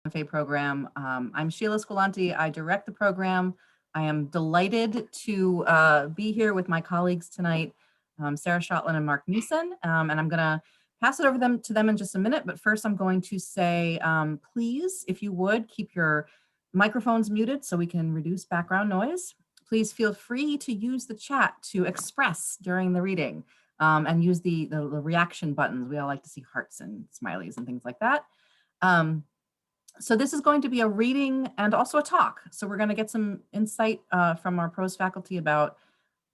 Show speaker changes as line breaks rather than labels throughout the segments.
MFA program. I'm Sheila Squilanti. I direct the program. I am delighted to be here with my colleagues tonight, Sarah Shotland and Marc Nieson, and I'm going to pass it over to them in just a minute. But first, I'm going to say, please, if you would, keep your microphones muted so we can reduce background noise. Please feel free to use the chat to express during the reading, and use the reaction buttons. We all like to see hearts and smileys and things like that. So this is going to be a reading and also a talk. So we're going to get some insight from our prose faculty about,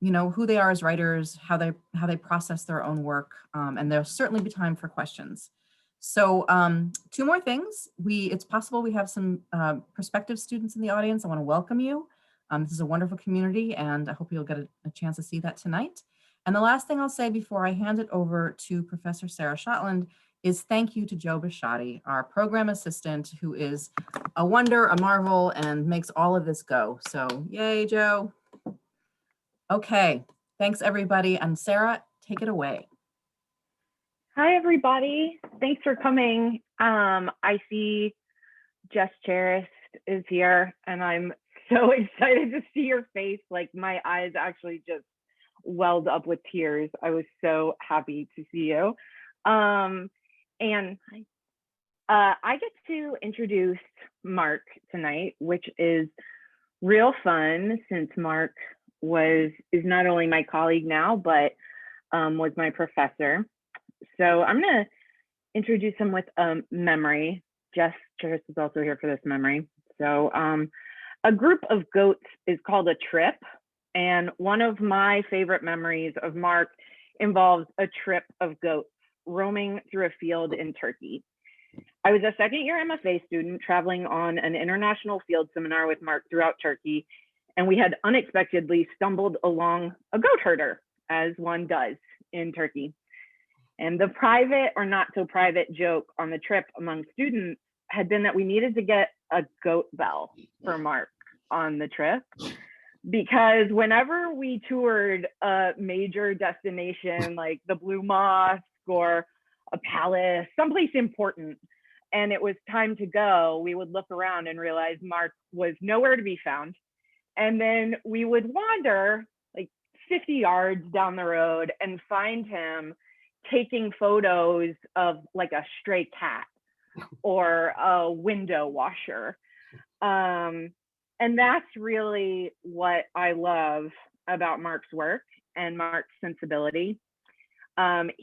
who they are as writers, how they process their own work, and there'll certainly be time for questions. So two more things. It's possible we have some prospective students in the audience. I want to welcome you. This is a wonderful community, and I hope you'll get a chance to see that tonight. And the last thing I'll say before I hand it over to Professor Sarah Shotland is thank you to Joe Bisciotti, our program assistant, who is a wonder, a marvel, and makes all of this go. So yay, Joe. Okay, thanks everybody. And Sarah, take it away.
Hi, everybody. Thanks for coming. I see Jess Cherished is here, and I'm so excited to see your face. Like, my eyes actually just welled up with tears. I was so happy to see you. And I get to introduce Marc tonight, which is real fun since Marc is not only my colleague now, but was my professor. So I'm going to introduce him with a memory. Jess Cheris is also here for this memory. So a group of goats is called a trip. And one of my favorite memories of Marc involves a trip of goats roaming through a field in Turkey. I was a second-year MFA student traveling on an international field seminar with Marc throughout Turkey, and we had unexpectedly stumbled along a goat herder, as one does in Turkey. And the private or not so private joke on the trip among students had been that we needed to get a goat bell for Marc on the trip, because whenever we toured a major destination like the Blue Mosque or a palace, someplace important, and it was time to go, we would look around and realize Marc was nowhere to be found. And then we would wander like 50 yards down the road and find him taking photos of like a stray cat or a window washer. And that's really what I love about Marc's work and Marc's sensibility.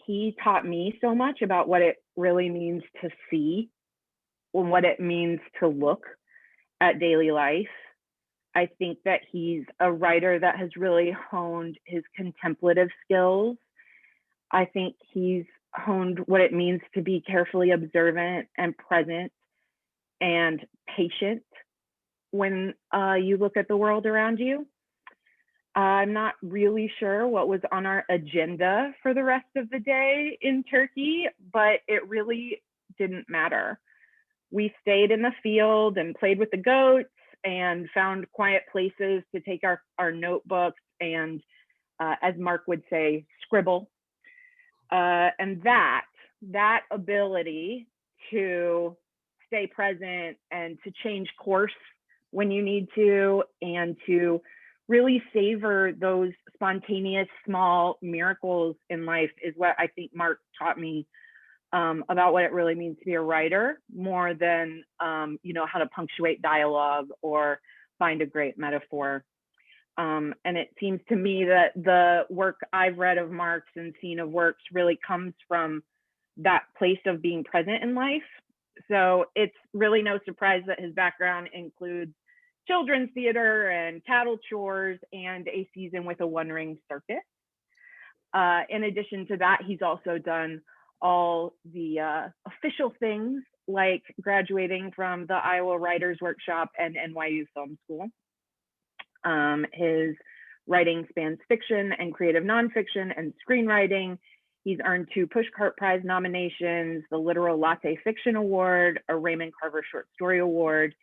He taught me so much about what it really means to see and what it means to look at daily life. I think that he's a writer that has really honed his contemplative skills. I think he's honed what it means to be carefully observant and present and patient when you look at the world around you. I'm not really sure what was on our agenda for the rest of the day in Turkey, but it really didn't matter. We stayed in the field and played with the goats and found quiet places to take our notebooks and, as Marc would say, scribble. And that ability to stay present and to change course when you need to, and to really savor those spontaneous small miracles in life is what I think Marc taught me about what it really means to be a writer, more than how to punctuate dialogue or find a great metaphor. And it seems to me that the work I've read of Marc's and seen of works really comes from that place of being present in life. So it's really no surprise that his background includes children's theater and cattle chores and a season with a one-ring circus. In addition to that, he's also done all the official things like graduating from the Iowa Writers Workshop and NYU Film School. His writing spans fiction and creative nonfiction and screenwriting. He's earned 2 Pushcart Prize nominations, the Literal Latte Fiction Award, a Raymond Carver Short Story Award.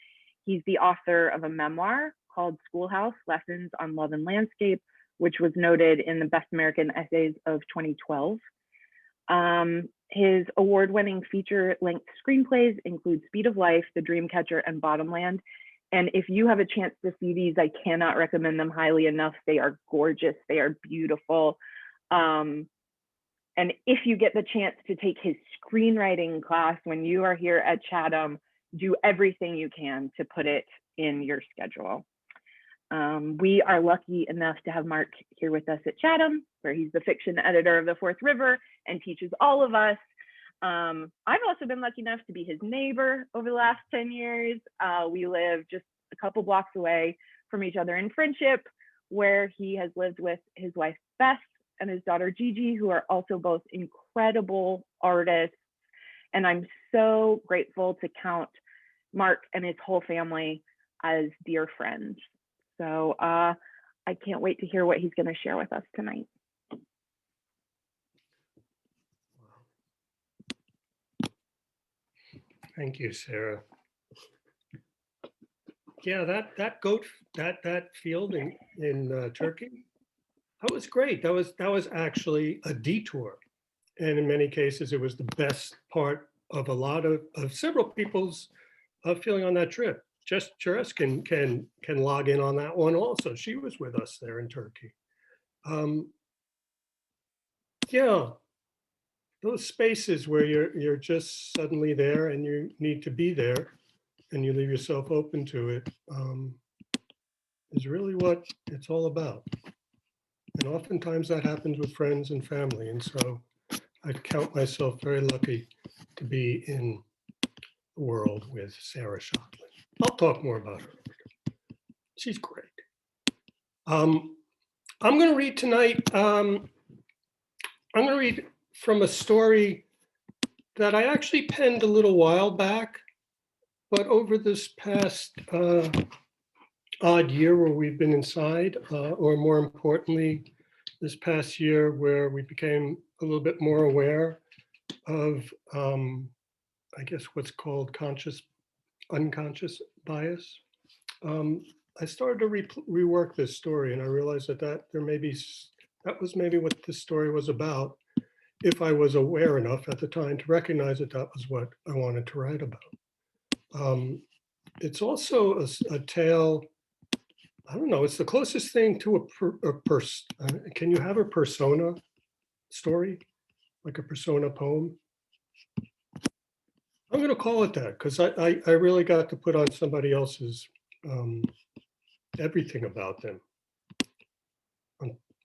He's the author of a memoir called Schoolhouse: Lessons on Love and Landscape, which was noted in the Best American Essays of 2012. His award-winning feature-length screenplays include Speed of Life, The Dreamcatcher, and Bottomland. And if you have a chance to see these, I cannot recommend them highly enough. They are gorgeous. They are beautiful. And if you get the chance to take his screenwriting class when you are here at Chatham, do everything you can to put it in your schedule. We are lucky enough to have Marc here with us at Chatham, where he's the fiction editor of the Fourth River and teaches all of us. I've also been lucky enough to be his neighbor over the last 10 years. We live just a couple blocks away from each other in Friendship, where he has lived with his wife, Beth, and his daughter, Gigi, who are also both incredible artists. And I'm so grateful to count Marc and his whole family as dear friends. So I can't wait to hear what he's going to share with us tonight.
Thank you, Sarah. Yeah, that field in Turkey, that was great. That was actually a detour, and in many cases, it was the best part of a lot of several people's feeling on that trip. Just Juris can log in on that one also. She was with us there in Turkey. Yeah, those spaces where you're just suddenly there and you need to be there and you leave yourself open to it is really what it's all about. And oftentimes that happens with friends and family. And so I count myself very lucky to be in the world with Sarah Shotland. I'll talk more about her. She's great. I'm going to read tonight. I'm going to read from a story that I actually penned a little while back, but over this past odd year where we've been inside, or more importantly, this past year where we became a little bit more aware of, I guess, what's called unconscious bias. I started to rework this story, and I realized that that was maybe what this story was about, if I was aware enough at the time to recognize that that was what I wanted to write about. It's also a tale. I don't know. It's the closest thing to can you have a persona story, like a persona poem? I'm going to call it that because I really got to put on somebody else's everything about them.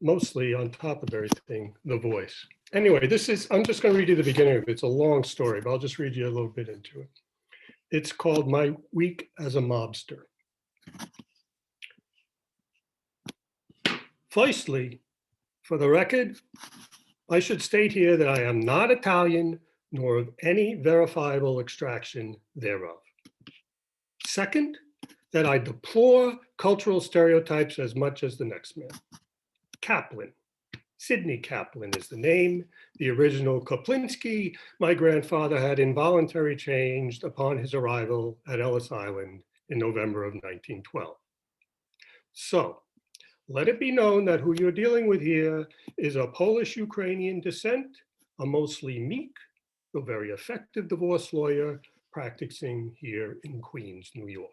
Mostly on top of everything, the voice. Anyway, I'm just going to read you the beginning of it. It's a long story, but I'll just read you a little bit into it. It's called My Week as a Mobster. Firstly, for the record, I should state here that I am not Italian, nor of any verifiable extraction thereof. Second, that I deplore cultural stereotypes as much as the next man. Kaplan. Sidney Kaplan is the name. The original Koplinski, my grandfather had involuntarily changed upon his arrival at Ellis Island in November of 1912. So, let it be known that who you're dealing with here is a Polish-Ukrainian descent, a mostly meek, though very effective divorce lawyer practicing here in Queens, New York.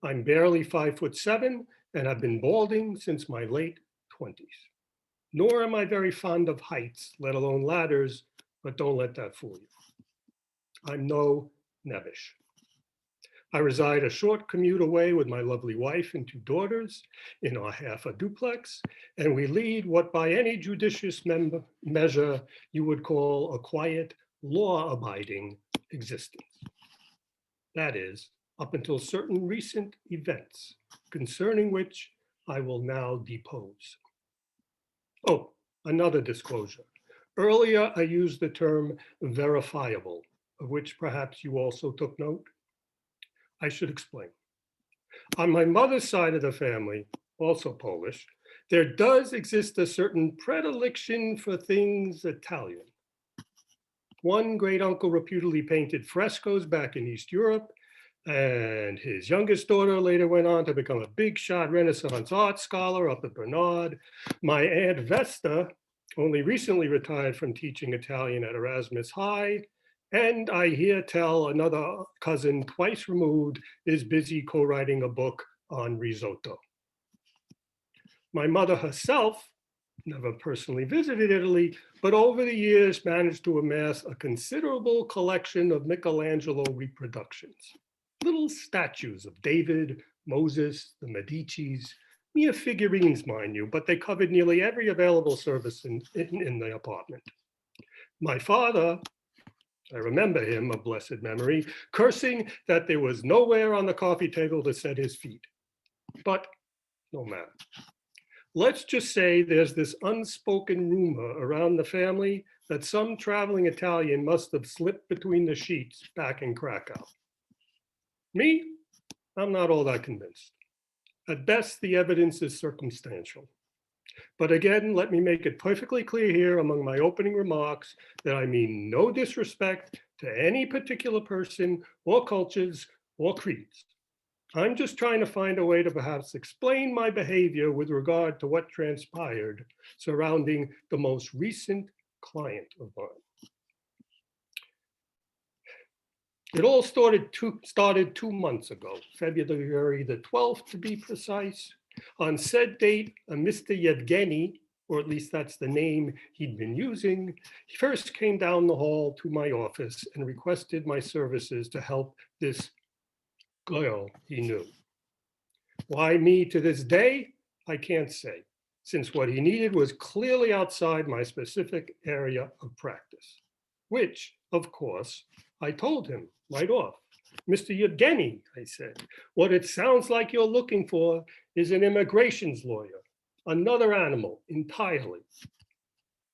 I'm barely 5'7" and have been balding since my late 20s. Nor am I very fond of heights, let alone ladders, but don't let that fool you. I'm no Nebish. I reside a short commute away with my lovely wife and 2 daughters in our half a duplex, and we lead what by any judicious measure you would call a quiet, law-abiding existence. That is, up until certain recent events, concerning which I will now depose. Oh, another disclosure. Earlier, I used the term verifiable, of which perhaps you also took note. I should explain. On my mother's side of the family, also Polish, there does exist a certain predilection for things Italian. One great uncle reputedly painted frescoes back in East Europe, and his youngest daughter later went on to become a big shot Renaissance art scholar up at Bernard. My Aunt Vesta only recently retired from teaching Italian at Erasmus High, and I hear tell another cousin twice removed is busy co-writing a book on risotto. My mother herself never personally visited Italy, but over the years managed to amass a considerable collection of Michelangelo reproductions. Little statues of David, Moses, the Medicis, mere figurines, mind you, but they covered nearly every available service in the apartment. My father, I remember him of blessed memory, cursing that there was nowhere on the coffee table to set his feet. But no matter. Let's just say there's this unspoken rumor around the family that some traveling Italian must have slipped between the sheets back in Krakow. Me, I'm not all that convinced. At best, the evidence is circumstantial. But again, let me make it perfectly clear here among my opening remarks that I mean no disrespect to any particular person or cultures or creeds. I'm just trying to find a way to perhaps explain my behavior with regard to what transpired surrounding the most recent client of mine. It all started 2 months ago, February the 12th to be precise. On said date, a Mr. Yevgeny, or at least that's the name he'd been using, he first came down the hall to my office and requested my services to help this girl he knew. Why me to this day? I can't say, since what he needed was clearly outside my specific area of practice, which, of course, I told him right off. Mr. Yevgeny, I said, what it sounds like you're looking for is an immigrations lawyer, another animal entirely.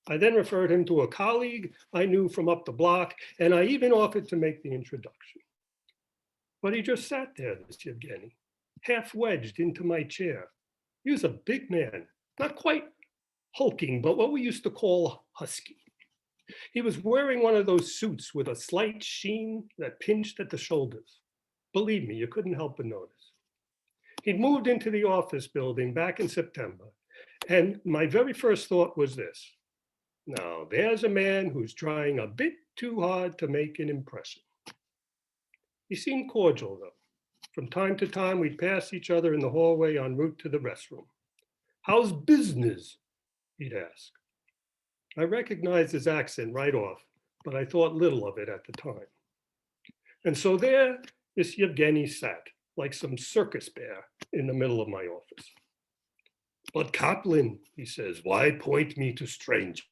I then referred him to a colleague I knew from up the block, and I even offered to make the introduction. But he just sat there, this Yevgeny, half wedged into my chair. He was a big man, not quite hulking, but what we used to call husky. He was wearing one of those suits with a slight sheen that pinched at the shoulders. Believe me, you couldn't help but notice. He'd moved into the office building back in September, and my very first thought was this. Now, there's a man who's trying a bit too hard to make an impression. He seemed cordial, though. From time to time, we'd pass each other in the hallway en route to the restroom. How's business? He'd ask. I recognized his accent right off, but I thought little of it at the time. And so there, this Yevgeny sat, like some circus bear, in the middle of my office. But Kaplan, he says, why point me to stranger?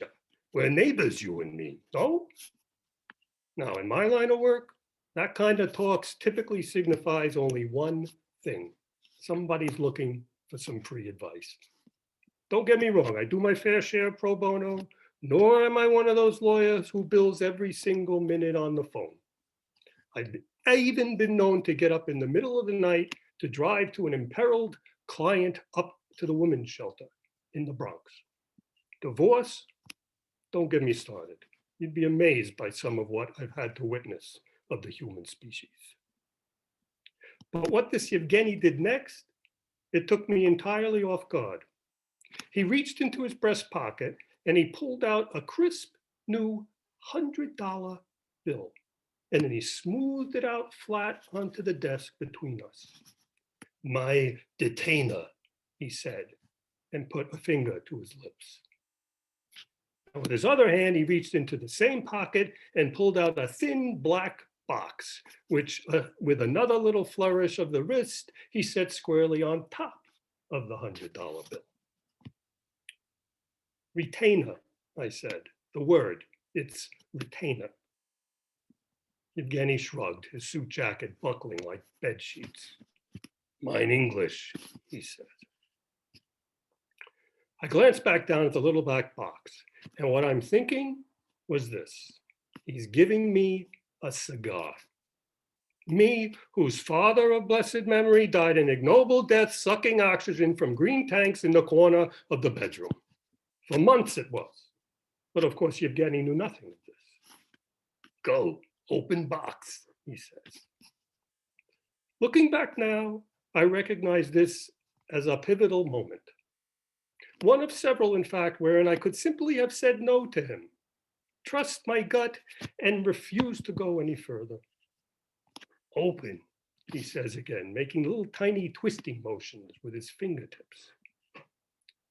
We're neighbors, you and me, no? Now, in my line of work, that kind of talk typically signifies only one thing. Somebody's looking for some free advice. Don't get me wrong, I do my fair share of pro bono, nor am I one of those lawyers who bills every single minute on the phone. I've even been known to get up in the middle of the night to drive to an imperiled client up to the women's shelter in the Bronx. Divorce? Don't get me started. You'd be amazed by some of what I've had to witness of the human species. But what this Yevgeny did next, it took me entirely off guard. He reached into his breast pocket and he pulled out a crisp new $100 bill. And then he smoothed it out flat onto the desk between us. My detainer, he said, and put a finger to his lips. And with his other hand, he reached into the same pocket and pulled out a thin black box, which with another little flourish of the wrist, he set squarely on top of the $100 bill. Retainer, I said, the word, it's retainer. Yevgeny shrugged, his suit jacket buckling like bed sheets. Mine English, he said. I glanced back down at the little black box, and what I'm thinking was this. He's giving me a cigar. Me, whose father of blessed memory died an ignoble death sucking oxygen from green tanks in the corner of the bedroom. For months it was. But of course, Yevgeny knew nothing of this. Go, open box, he says. Looking back now, I recognize this as a pivotal moment. One of several, in fact, wherein I could simply have said no to him, trust my gut, and refuse to go any further. Open, he says again, making little tiny twisting motions with his fingertips.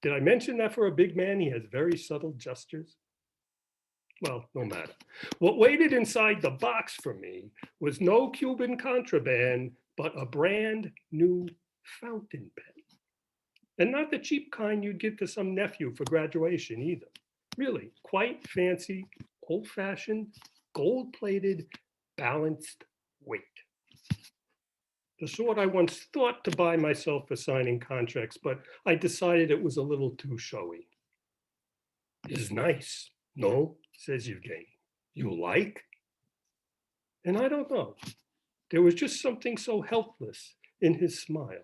Did I mention that for a big man, he has very subtle gestures? Well, no matter. What waited inside the box for me was no Cuban contraband, but a brand new fountain pen. And not the cheap kind you'd give to some nephew for graduation either. Really, quite fancy, old-fashioned, gold-plated, balanced weight. The sort I once thought to buy myself for signing contracts, but I decided it was a little too showy. It's nice. No, says Evgeny. You like? And I don't know. There was just something so helpless in his smile.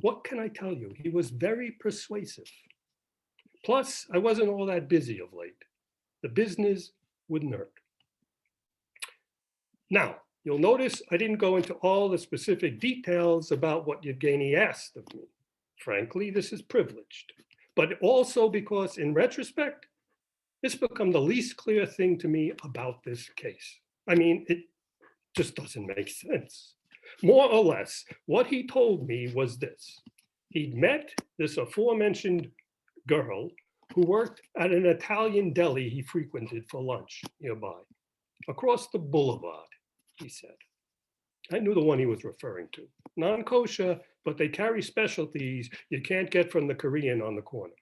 What can I tell you? He was very persuasive. Plus, I wasn't all that busy of late. The business wouldn't hurt. Now, you'll notice I didn't go into all the specific details about what Evgeny asked of me. Frankly, this is privileged, but also because in retrospect, it's become the least clear thing to me about this case. I mean, it just doesn't make sense. More or less, what he told me was this. He'd met this aforementioned girl who worked at an Italian deli he frequented for lunch nearby, across the boulevard, he said. I knew the one he was referring to. Non-kosher, but they carry specialties you can't get from the Korean on the corner.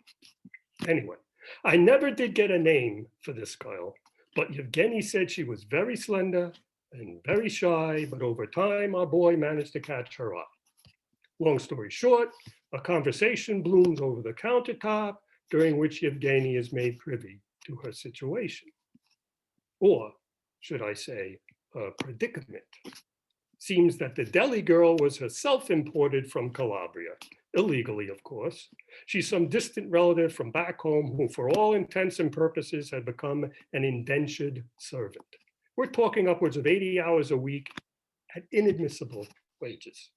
Anyway, I never did get a name for this girl, but Evgeny said she was very slender and very shy, but over time, our boy managed to catch her eye. Long story short, a conversation blooms over the countertop, during which Evgeny is made privy to her situation. Or, should I say, a predicament. Seems that the deli girl was herself imported from Calabria, illegally, of course. She's some distant relative from back home who, for all intents and purposes, had become an indentured servant. We're talking upwards of 80 hours a week at inadmissible wages.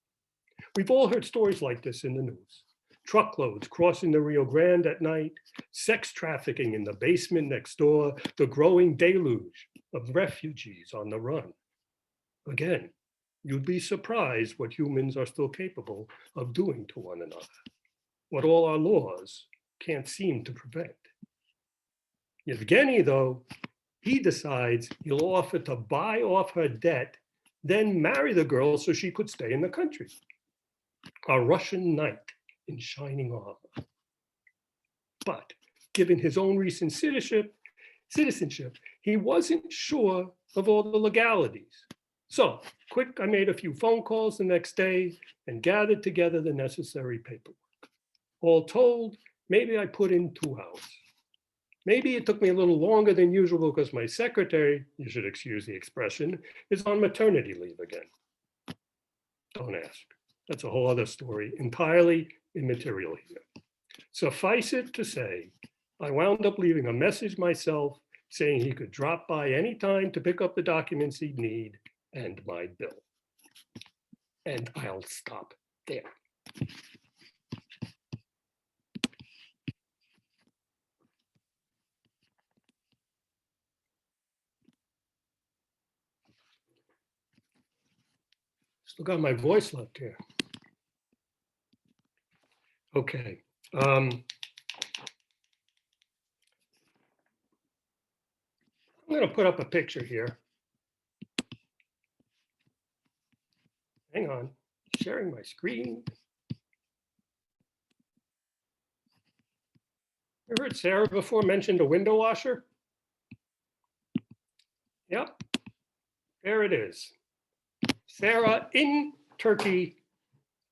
We've all heard stories like this in the news. Truckloads crossing the Rio Grande at night, sex trafficking in the basement next door, the growing deluge of refugees on the run. Again, you'd be surprised what humans are still capable of doing to one another, what all our laws can't seem to prevent. Evgeny, though, he decides he'll offer to buy off her debt, then marry the girl so she could stay in the country. A Russian knight in shining armor. But given his own recent citizenship, he wasn't sure of all the legalities. So quick, I made a few phone calls the next day and gathered together the necessary paperwork. All told, maybe I put in 2 hours. Maybe it took me a little longer than usual because my secretary, you should excuse the expression, is on maternity leave again. Don't ask. That's a whole other story, entirely immaterial here. Suffice it to say, I wound up leaving a message myself saying he could drop by anytime to pick up the documents he'd need and my bill. And I'll stop there. Still got my voice left here. Okay. I'm going to put up a picture here. Hang on, sharing my screen. You heard Sarah before mentioned a window washer? Yep, there it is. Sarah in Turkey,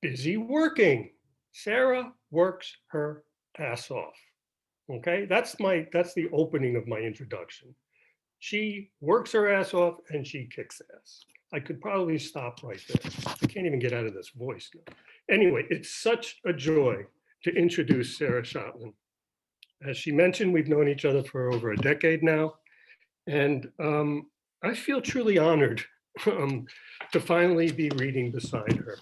busy working. Sarah works her ass off. Okay, that's the opening of my introduction. She works her ass off and she kicks ass. I could probably stop right there. I can't even get out of this voice now. Anyway, it's such a joy to introduce Sarah Shotland. As she mentioned, we've known each other for over a decade now. And I feel truly honored to finally be reading beside her.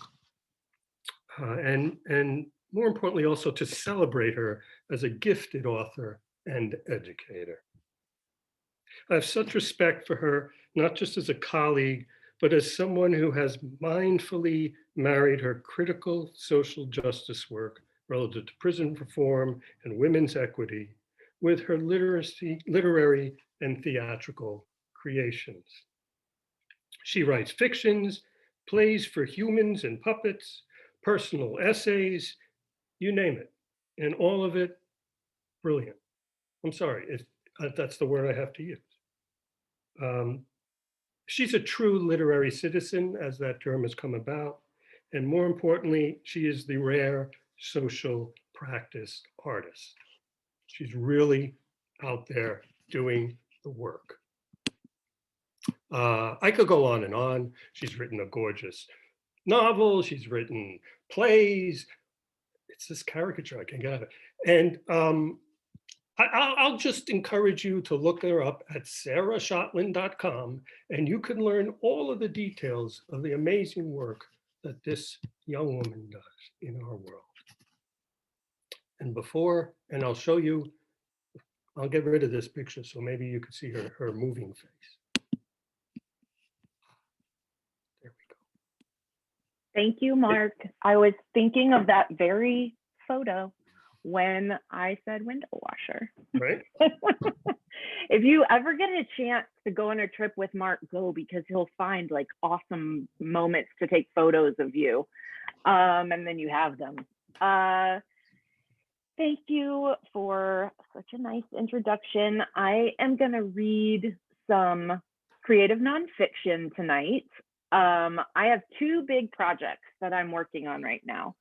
And more importantly, also to celebrate her as a gifted author and educator. I have such respect for her, not just as a colleague, but as someone who has mindfully married her critical social justice work relative to prison reform and women's equity with her literary and theatrical creations. She writes fictions, plays for humans and puppets, personal essays, you name it, and all of it brilliant. I'm sorry, if that's the word I have to use. She's a true literary citizen, as that term has come about. And more importantly, she is the rare social practice artist. She's really out there doing the work. I could go on and on. She's written a gorgeous novel. She's written plays. It's this caricature, I can't get out of it. And I'll just encourage you to look her up at sarahshotland.com, and you can learn all of the details of the amazing work that this young woman does in our world. And I'll show you, I'll get rid of this picture so maybe you can see her moving face. There we go.
Thank you, Mark. I was thinking of that very photo when I said window washer.
Right?
If you ever get a chance to go on a trip with Mark, go, because he'll find like awesome moments to take photos of you. And then you have them. Thank you for such a nice introduction. I am going to read some creative nonfiction tonight. I have two big projects that I'm working on right now.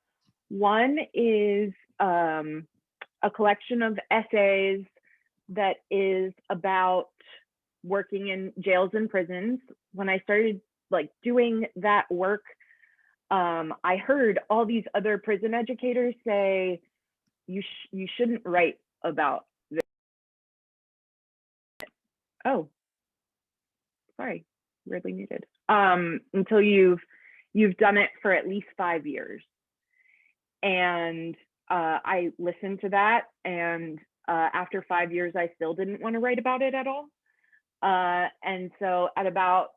One is a collection of essays that is about working in jails and prisons. When I started like doing that work, I heard all these other prison educators say, you shouldn't write about this. Oh, sorry, weirdly muted. Until you've done it for at least 5 years. And I listened to that, and after 5 years, I still didn't want to write about it at all. And so at about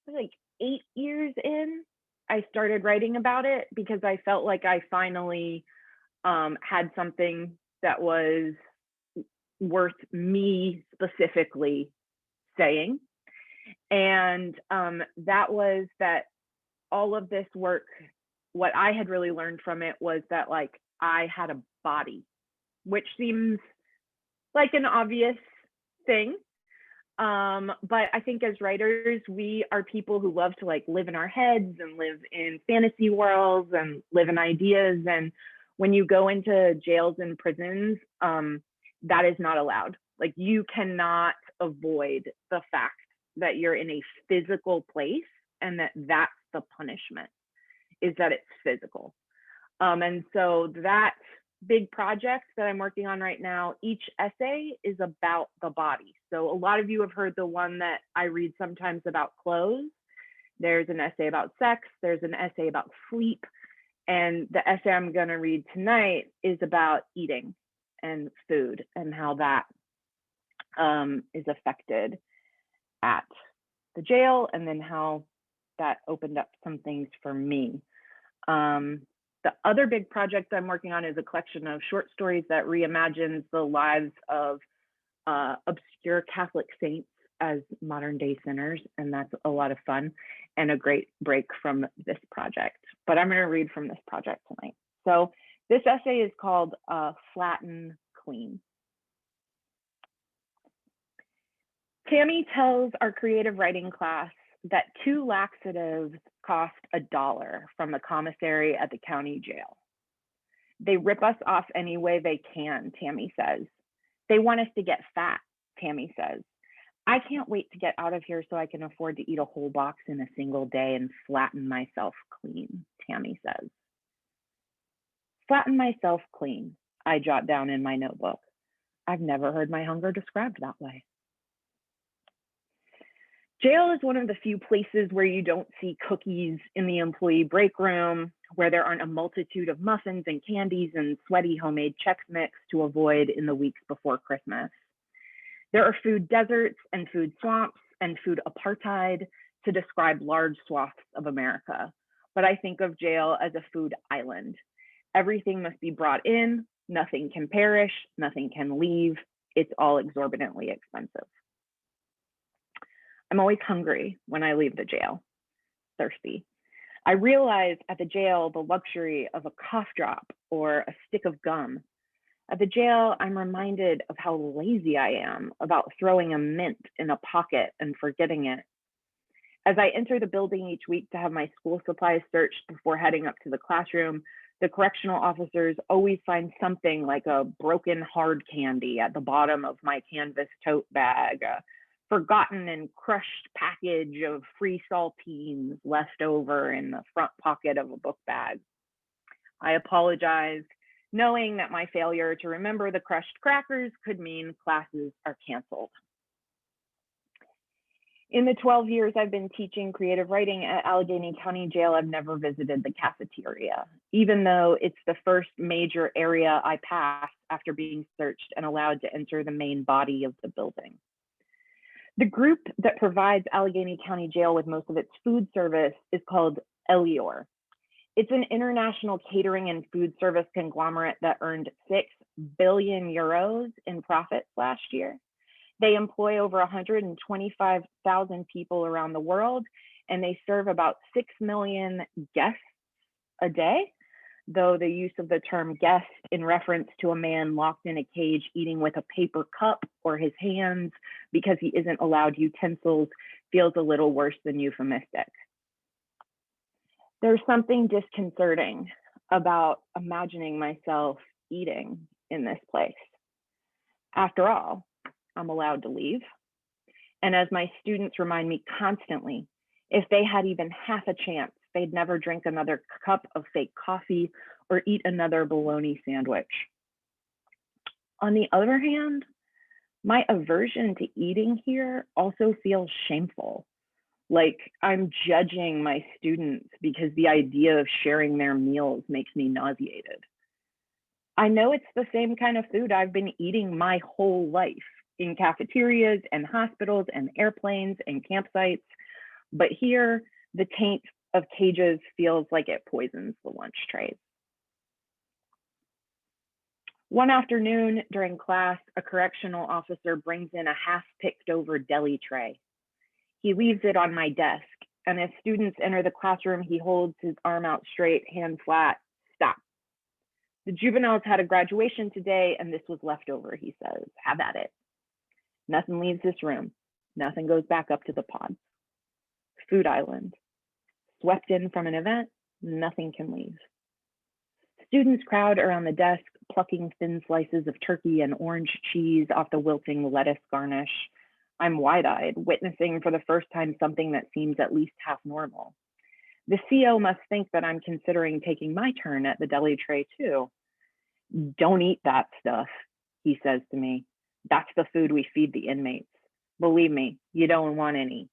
like 8 years in, I started writing about it because I felt like I finally had something that was worth me specifically saying. And that was that all of this work, what I had really learned from it was that like I had a body, which seems like an obvious thing. But I think as writers, we are people who love to like live in our heads and live in fantasy worlds and live in ideas. And when you go into jails and prisons, that is not allowed. Like you cannot avoid the fact that you're in a physical place and that's the punishment, is that it's physical. And so that big project that I'm working on right now, each essay is about the body. So a lot of you have heard the one that I read sometimes about clothes. There's an essay about sex. There's an essay about sleep. And the essay I'm going to read tonight is about eating and food and how that is affected at the jail, and then how that opened up some things for me. The other big project I'm working on is a collection of short stories that reimagines the lives of obscure Catholic saints as modern day sinners. And that's a lot of fun and a great break from this project. But I'm going to read from this project tonight. So this essay is called Flatten Clean. Tammy tells our creative writing class that 2 laxatives cost $1 from the commissary at the county jail. They rip us off any way they can, Tammy says. They want us to get fat, Tammy says. I can't wait to get out of here so I can afford to eat a whole box in a single day and flatten myself clean, Tammy says. Flatten myself clean, I jot down in my notebook. I've never heard my hunger described that way. Jail is one of the few places where you don't see cookies in the employee break room, where there aren't a multitude of muffins and candies and sweaty homemade Chex Mix to avoid in the weeks before Christmas. There are food deserts and food swamps and food apartheid to describe large swaths of America. But I think of jail as a food island. Everything must be brought in, nothing can perish, nothing can leave. It's all exorbitantly expensive. I'm always hungry when I leave the jail, thirsty. I realize at the jail the luxury of a cough drop or a stick of gum. At the jail, I'm reminded of how lazy I am about throwing a mint in a pocket and forgetting it. As I enter the building each week to have my school supplies searched before heading up to the classroom, the correctional officers always find something like a broken hard candy at the bottom of my canvas tote bag, a forgotten and crushed package of free saltines left over in the front pocket of a book bag. I apologize, knowing that my failure to remember the crushed crackers could mean classes are canceled. In the 12 years I've been teaching creative writing at Allegheny County Jail, I've never visited the cafeteria, even though it's the first major area I passed after being searched and allowed to enter the main body of the building. The group that provides Allegheny County Jail with most of its food service is called Elior. It's an international catering and food service conglomerate that earned 6 billion euros in profits last year. They employ over 125,000 people around the world, and they serve about 6 million guests a day, though the use of the term guest in reference to a man locked in a cage eating with a paper cup or his hands because he isn't allowed utensils feels a little worse than euphemistic. There's something disconcerting about imagining myself eating in this place. After all, I'm allowed to leave. And as my students remind me constantly, if they had even half a chance, they'd never drink another cup of fake coffee or eat another bologna sandwich. On the other hand, my aversion to eating here also feels shameful. Like I'm judging my students because the idea of sharing their meals makes me nauseated. I know it's the same kind of food I've been eating my whole life in cafeterias and hospitals and airplanes and campsites, but here the taint of cages feels like it poisons the lunch trays. One afternoon during class, a correctional officer brings in a half-picked over deli tray. He leaves it on my desk, and as students enter the classroom, he holds his arm out straight, hand flat, stop. The juveniles had a graduation today, and this was left over, he says, have at it. Nothing leaves this room. Nothing goes back up to the pods. Food island. Swept in from an event, nothing can leave. Students crowd around the desk, plucking thin slices of turkey and orange cheese off the wilting lettuce garnish. I'm wide-eyed, witnessing for the first time something that seems at least half normal. The CO must think that I'm considering taking my turn at the deli tray too. Don't eat that stuff, he says to me. That's the food we feed the inmates. Believe me, you don't want any.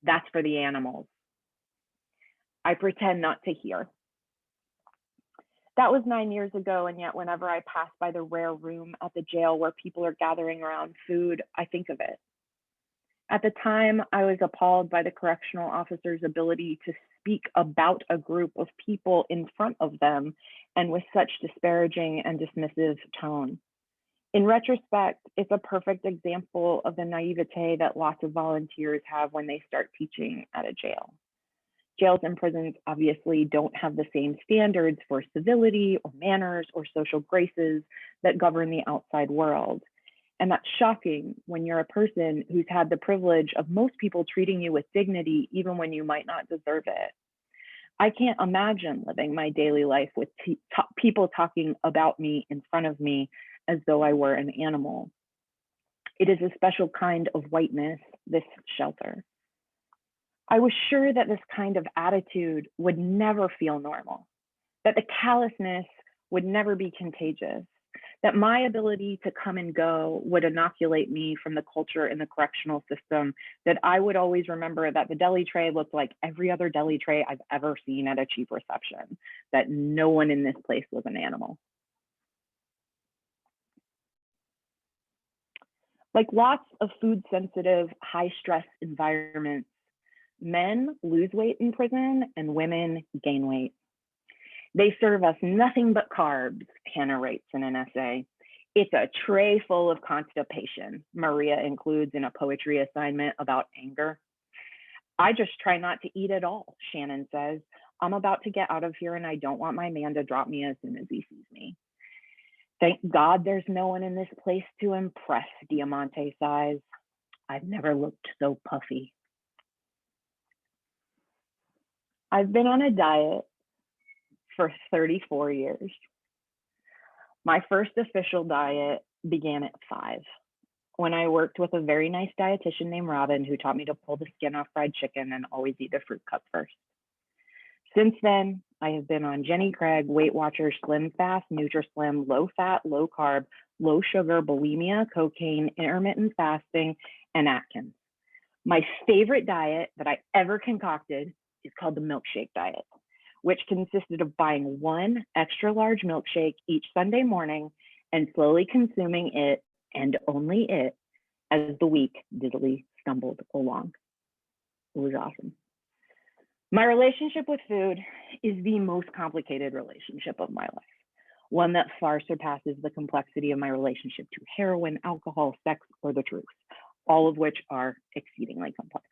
That's for the animals. I pretend not to hear. That was 9 years ago, and yet whenever I pass by the rare room at the jail where people are gathering around food, I think of it. At the time, I was appalled by the correctional officer's ability to speak about a group of people in front of them and with such disparaging and dismissive tone. In retrospect, it's a perfect example of the naivete that lots of volunteers have when they start teaching at a jail. Jails and prisons obviously don't have the same standards for civility or manners or social graces that govern the outside world. And that's shocking when you're a person who's had the privilege of most people treating you with dignity, even when you might not deserve it. I can't imagine living my daily life with people talking about me in front of me as though I were an animal. It is a special kind of whiteness, this shelter. I was sure that this kind of attitude would never feel normal, that the callousness would never be contagious, that my ability to come and go would inoculate me from the culture in the correctional system, that I would always remember that the deli tray looked like every other deli tray I've ever seen at a cheap reception, that no one in this place was an animal. Like lots of food sensitive, high stress environments, men lose weight in prison and women gain weight. They serve us nothing but carbs, Hannah writes in an essay. It's a tray full of constipation, Maria includes in a poetry assignment about anger. I just try not to eat at all, Shannon says. I'm about to get out of here and I don't want my man to drop me as soon as he sees me. Thank God there's no one in this place to impress, Diamante sighs. I've never looked so puffy. I've been on a diet for 34 years. My first official diet began at 5, when I worked with a very nice dietitian named Robin who taught me to pull the skin off fried chicken and always eat a fruit cup first. Since then, I have been on Jenny Craig, Weight Watchers, Slim Fast, NutriSlim, low fat, low carb, low sugar, bulimia, cocaine, intermittent fasting, and Atkins. My favorite diet that I ever concocted is called the milkshake diet, which consisted of buying one extra large milkshake each Sunday morning and slowly consuming it and only it as the week diddly stumbled along. It was awesome. My relationship with food is the most complicated relationship of my life, one that far surpasses the complexity of my relationship to heroin, alcohol, sex, or the truth, all of which are exceedingly complex.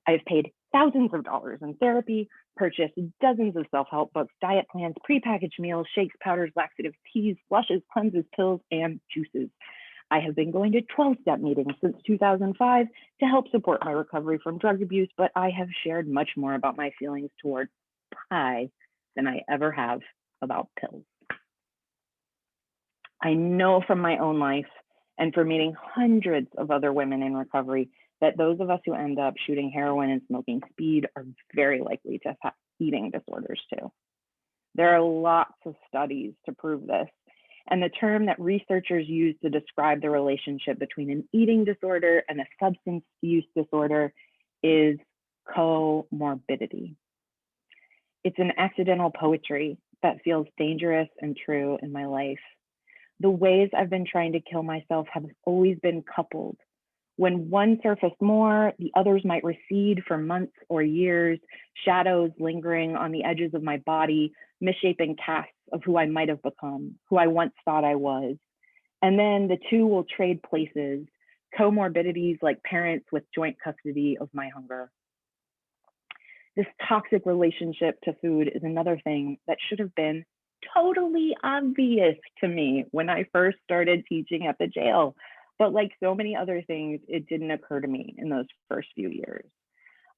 I have paid thousands of dollars in therapy, purchased dozens of self-help books, diet plans, prepackaged meals, shakes, powders, laxatives, teas, flushes, cleanses, pills, and juices. I have been going to 12-step meetings since 2005 to help support my recovery from drug abuse, but I have shared much more about my feelings toward pie than I ever have about pills. I know from my own life and from meeting hundreds of other women in recovery that those of us who end up shooting heroin and smoking speed are very likely to have eating disorders too. There are lots of studies to prove this, and the term that researchers use to describe the relationship between an eating disorder and a substance use disorder is comorbidity. It's an accidental poetry that feels dangerous and true in my life. The ways I've been trying to kill myself have always been coupled. When one surfaced more, the others might recede for months or years, shadows lingering on the edges of my body, misshapen casts of who I might have become, who I once thought I was. And then the two will trade places, comorbidities like parents with joint custody of my hunger. This toxic relationship to food is another thing that should have been totally obvious to me when I first started teaching at the jail. But like so many other things, it didn't occur to me in those first few years.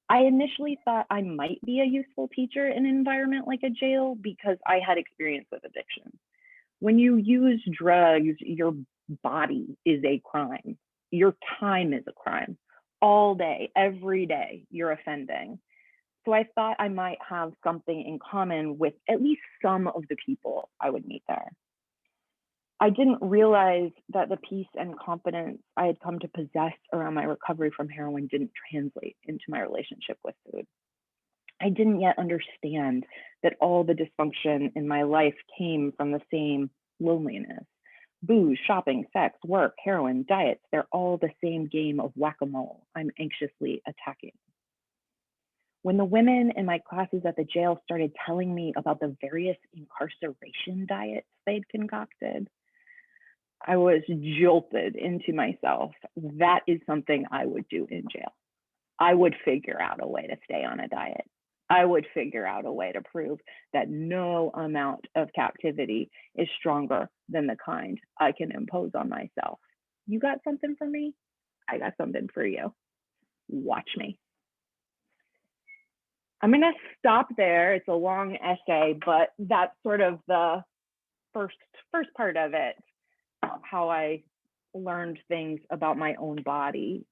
I initially thought I might be a useful teacher in an environment like a jail because I had experience with addiction. When you use drugs, your body is a crime. Your time is a crime. All day, every day, you're offending. So I thought I might have something in common with at least some of the people I would meet there. I didn't realize that the peace and confidence I had come to possess around my recovery from heroin didn't translate into my relationship with food. I didn't yet understand that all the dysfunction in my life came from the same loneliness. Booze, shopping, sex, work, heroin, diets, they're all the same game of whack-a-mole I'm anxiously attacking. When the women in my classes at the jail started telling me about the various incarceration diets they'd concocted, I was jolted into myself. That is something I would do in jail. I would figure out a way to stay on a diet. I would figure out a way to prove that no amount of captivity is stronger than the kind I can impose on myself. You got something for me? I got something for you. Watch me. I'm going to stop there. It's a long essay, but that's sort of the first part of it, how I learned things about my own body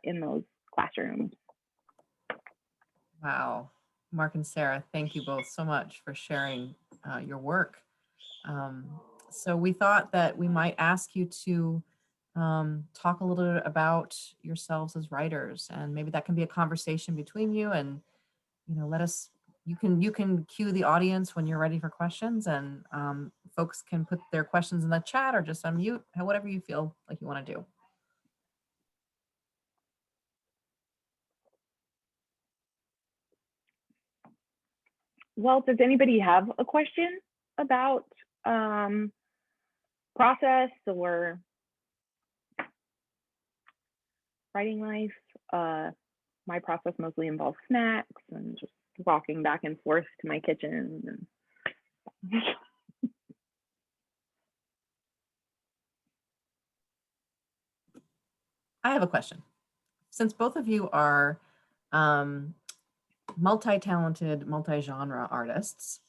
in those classrooms.
Wow. Marc and Sarah, thank you both so much for sharing your work. So we thought that we might ask you to talk a little bit about yourselves as writers, and maybe that can be a conversation between you. And let us. You can cue the audience when you're ready for questions, and folks can put their questions in the chat or just unmute, whatever you feel like you want to do.
Well, does anybody have a question about process or writing life? My process mostly involves snacks and just walking back and forth to my kitchen. And
I have a question. Since both of you are multi-talented, multi-genre artists,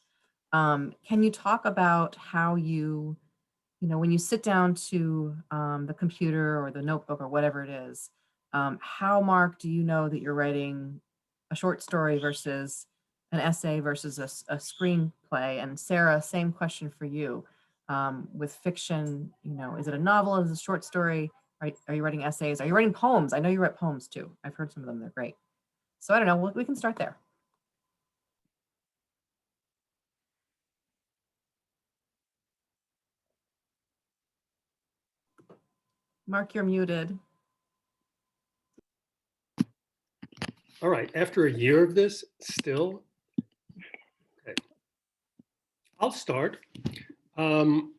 can you talk about how when you sit down to the computer or the notebook or whatever it is, how, Marc, do you know that you're writing a short story versus an essay versus a screenplay? And Sarah, same question for you. With fiction, is it a novel? Is it a short story? Are you writing essays? Are you writing poems? I know you write poems too. I've heard some of them, they're great. So I don't know, we can start there. Marc, you're muted.
All right, after a year of this, still, okay. I'll start. Well,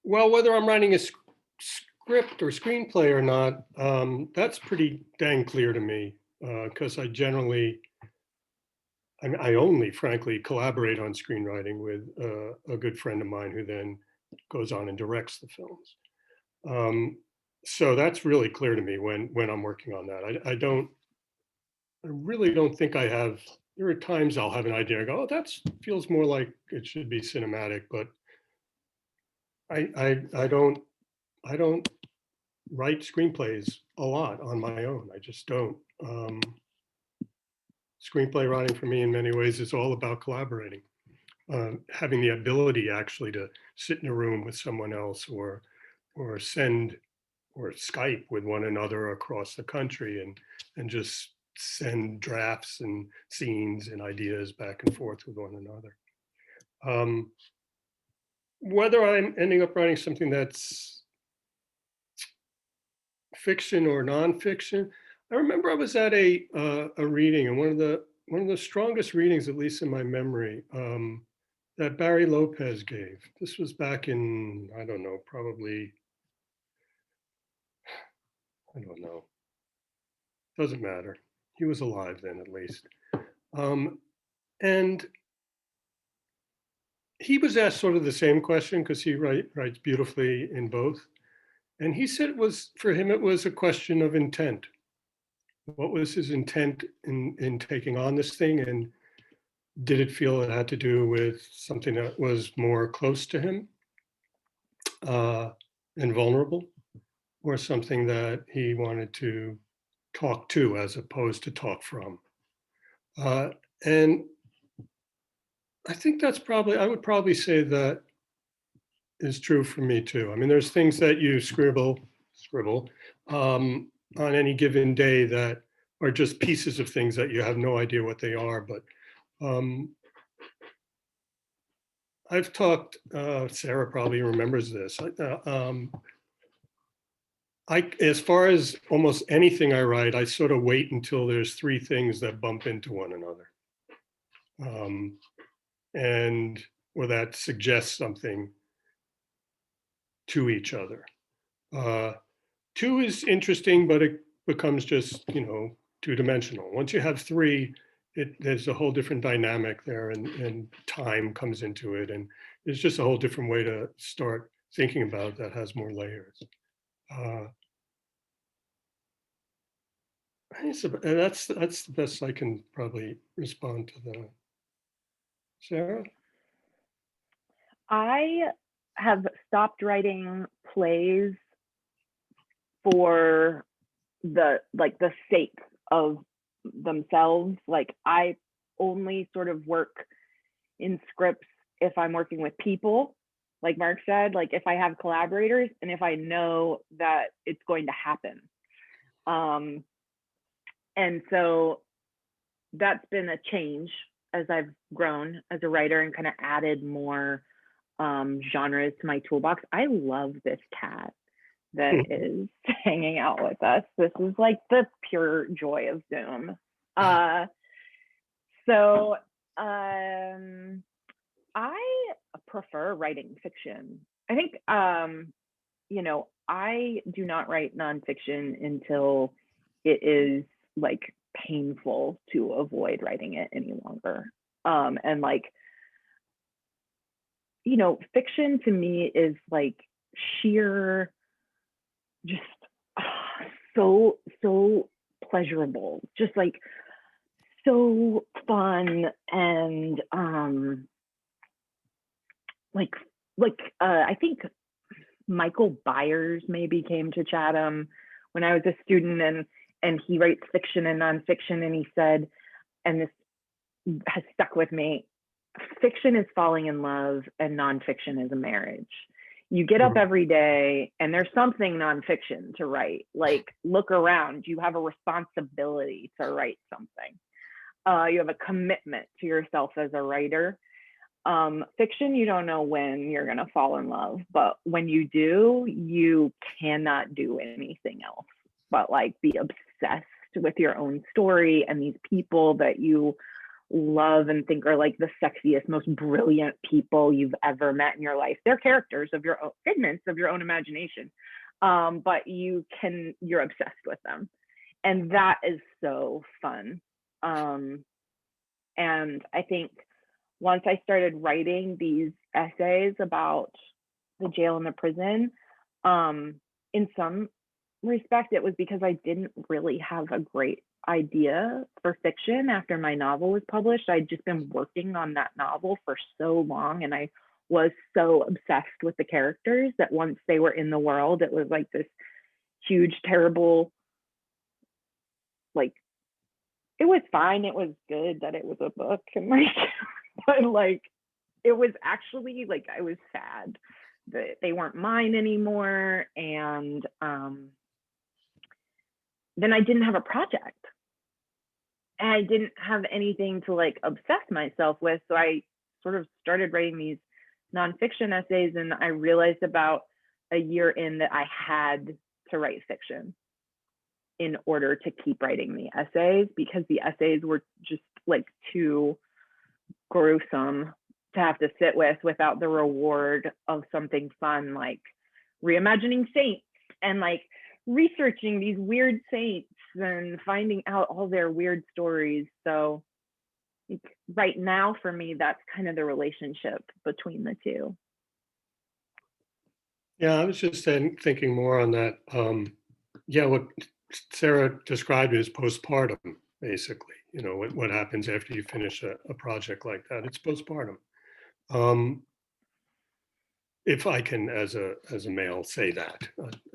whether I'm writing a script or screenplay or not, that's pretty dang clear to me, because I only, frankly, collaborate on screenwriting with a good friend of mine who then goes on and directs the films. So that's really clear to me when I'm working on that. I really don't think I have. There are times I'll have an idea. I go, oh, that feels more like it should be cinematic, but I don't write screenplays a lot on my own. I just don't. Screenplay writing for me in many ways is all about collaborating, having the ability actually to sit in a room with someone else or send or Skype with one another across the country and just send drafts and scenes and ideas back and forth with one another. Whether I'm ending up writing something that's fiction or nonfiction, I remember I was at a reading, and one of the strongest readings, at least in my memory, that Barry Lopez gave. This was back in, I don't know, probably, I don't know. Doesn't matter. He was alive then, at least. And he was asked sort of the same question because he writes beautifully in both. And he said for him, it was a question of intent. What was his intent in taking on this thing? And did it feel it had to do with something that was more close to him and vulnerable, or something that he wanted to talk to as opposed to talk from? And I think that's I would probably say that is true for me too. I mean, there's things that you scribble on any given day that are just pieces of things that you have no idea what they are. But I've talked, Sarah probably remembers this. As far as almost anything I write, I sort of wait until there's three things that bump into one another. Or that suggests something to each other. Two is interesting, but it becomes just, two-dimensional. Once you have three, there's a whole different dynamic there, and time comes into it, and it's just a whole different way to start thinking about it that has more layers. And that's the best I can probably respond to that. Sarah?
I have stopped writing plays for the sake of themselves. Like, I only sort of work in scripts if I'm working with people, like Mark said, like if I have collaborators and if I know that it's going to happen. And so that's been a change as I've grown as a writer and kind of added more genres to my toolbox. I love this cat that is hanging out with us. This is like the pure joy of Zoom. So I prefer writing fiction. I think, you know, I do not write nonfiction until it is like painful to avoid writing it any longer. And like, you know, fiction to me is like sheer, just so pleasurable, just like so fun, and I think Michael Byers maybe came to Chatham when I was a student, and he writes fiction and nonfiction, and he said, and this has stuck with me, fiction is falling in love and nonfiction is a marriage. You get up every day and there's something nonfiction to write. Like, look around, you have a responsibility to write something. You have a commitment to yourself as a writer. Fiction, you don't know when you're gonna fall in love, but when you do, you cannot do anything else but like be obsessed with your own story and these people that you love and think are like the sexiest, most brilliant people you've ever met in your life. They're characters of your own, figments of your own imagination, but you're obsessed with them, and that is so fun. And I think once I started writing these essays about the jail and the prison, in some respect, it was because I didn't really have a great idea for fiction after my novel was published. I'd just been working on that novel for so long, and I was so obsessed with the characters that once they were in the world, it was like this huge, terrible, like, it was fine. It was good that it was a book, and like, but like, it was actually like, I was sad that they weren't mine anymore. And then I didn't have a project. And I didn't have anything to like obsess myself with. So I sort of started writing these nonfiction essays, and I realized about a year in that I had to write fiction in order to keep writing the essays, because the essays were just like too gruesome to have to sit with without the reward of something fun, like reimagining saints and like researching these weird saints and finding out all their weird stories. So right now for me, that's kind of the relationship between the two.
Yeah, I was just thinking more on that. Yeah, what Sarah described is postpartum, basically. You know, what happens after you finish a project like that? It's postpartum. If I can, as a male, say that.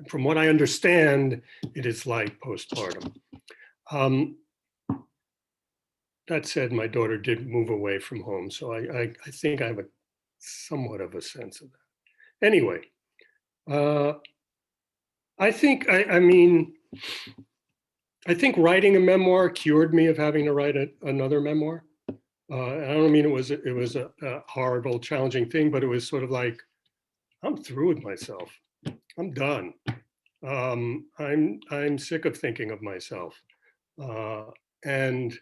From what I understand, it is like postpartum. That said, my daughter did move away from home, so I think I have somewhat of a sense of that. Anyway, I think, I mean, I think writing a memoir cured me of having to write another memoir. I don't mean it was a horrible, challenging thing, but it was sort of like, I'm through with myself. I'm done. I'm sick of thinking of myself. And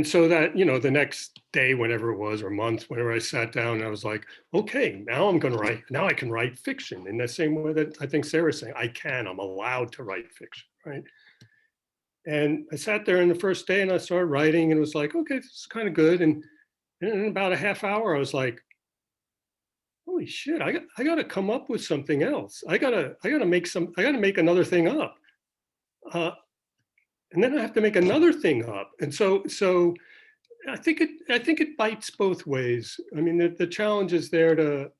so that, you know, the next day, whenever it was, or month, whenever I sat down, I was like, okay, now I'm going to write, now I can write fiction in the same way that I think Sarah's saying, I'm allowed to write fiction, right? And I sat there in the first day and I started writing, and it was like, okay, this is kind of good. And in about a half hour, I was like, holy shit, I got to come up with something else. I got to make another thing up. And then I have to make another thing up. And so I think it bites both ways. I mean, the challenge is there to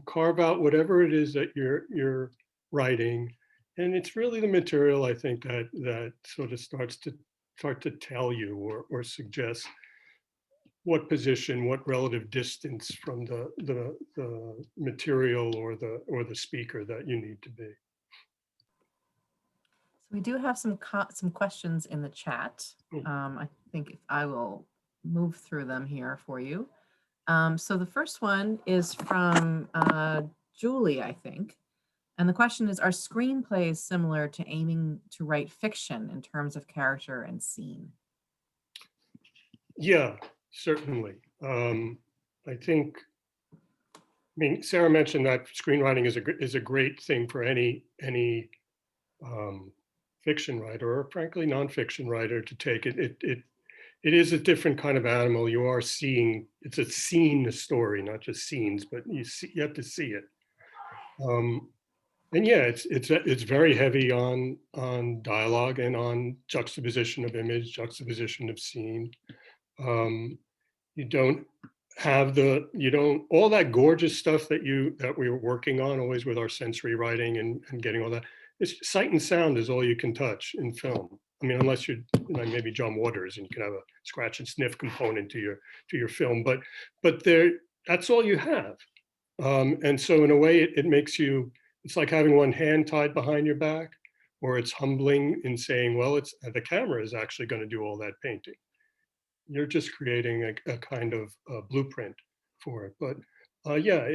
carve out whatever it is that you're writing. And it's really the material, I think, that sort of starts to tell you or suggest what position, what relative distance from the material or the speaker that you need to be.
So we do have some questions in the chat. I think I will move through them here for you. So the first one is from Julie, I think. And the question is, are screenplays similar to aiming to write fiction in terms of character and scene?
Yeah, certainly. I think, I mean, Sarah mentioned that screenwriting is a great thing for any fiction writer, or frankly nonfiction writer, to take it. It is a different kind of animal. You are seeing, it's a scene story, not just scenes, but you have to see it. And yeah, it's very heavy on dialogue and on juxtaposition of image, juxtaposition of scene. You don't have all that gorgeous stuff that we were working on always with our sensory writing and getting all that. It's sight and sound is all you can touch in film. I mean, unless you're maybe John Waters and you can have a scratch and sniff component to your film, but that's all you have. And so in a way, it makes you, it's like having one hand tied behind your back, or it's humbling in saying, well, the camera is actually going to do all that painting. You're just creating a kind of blueprint for it. But yeah,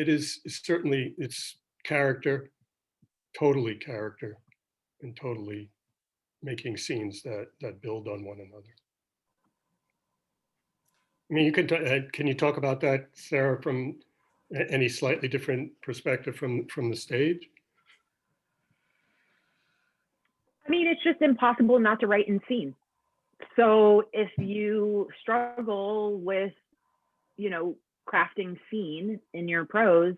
certainly it's character, totally character, and totally making scenes that build on one another. I mean, can you talk about that, Sarah, from any slightly different perspective from the stage?
I mean, it's just impossible not to write in scene. So if you struggle with, crafting scene in your prose,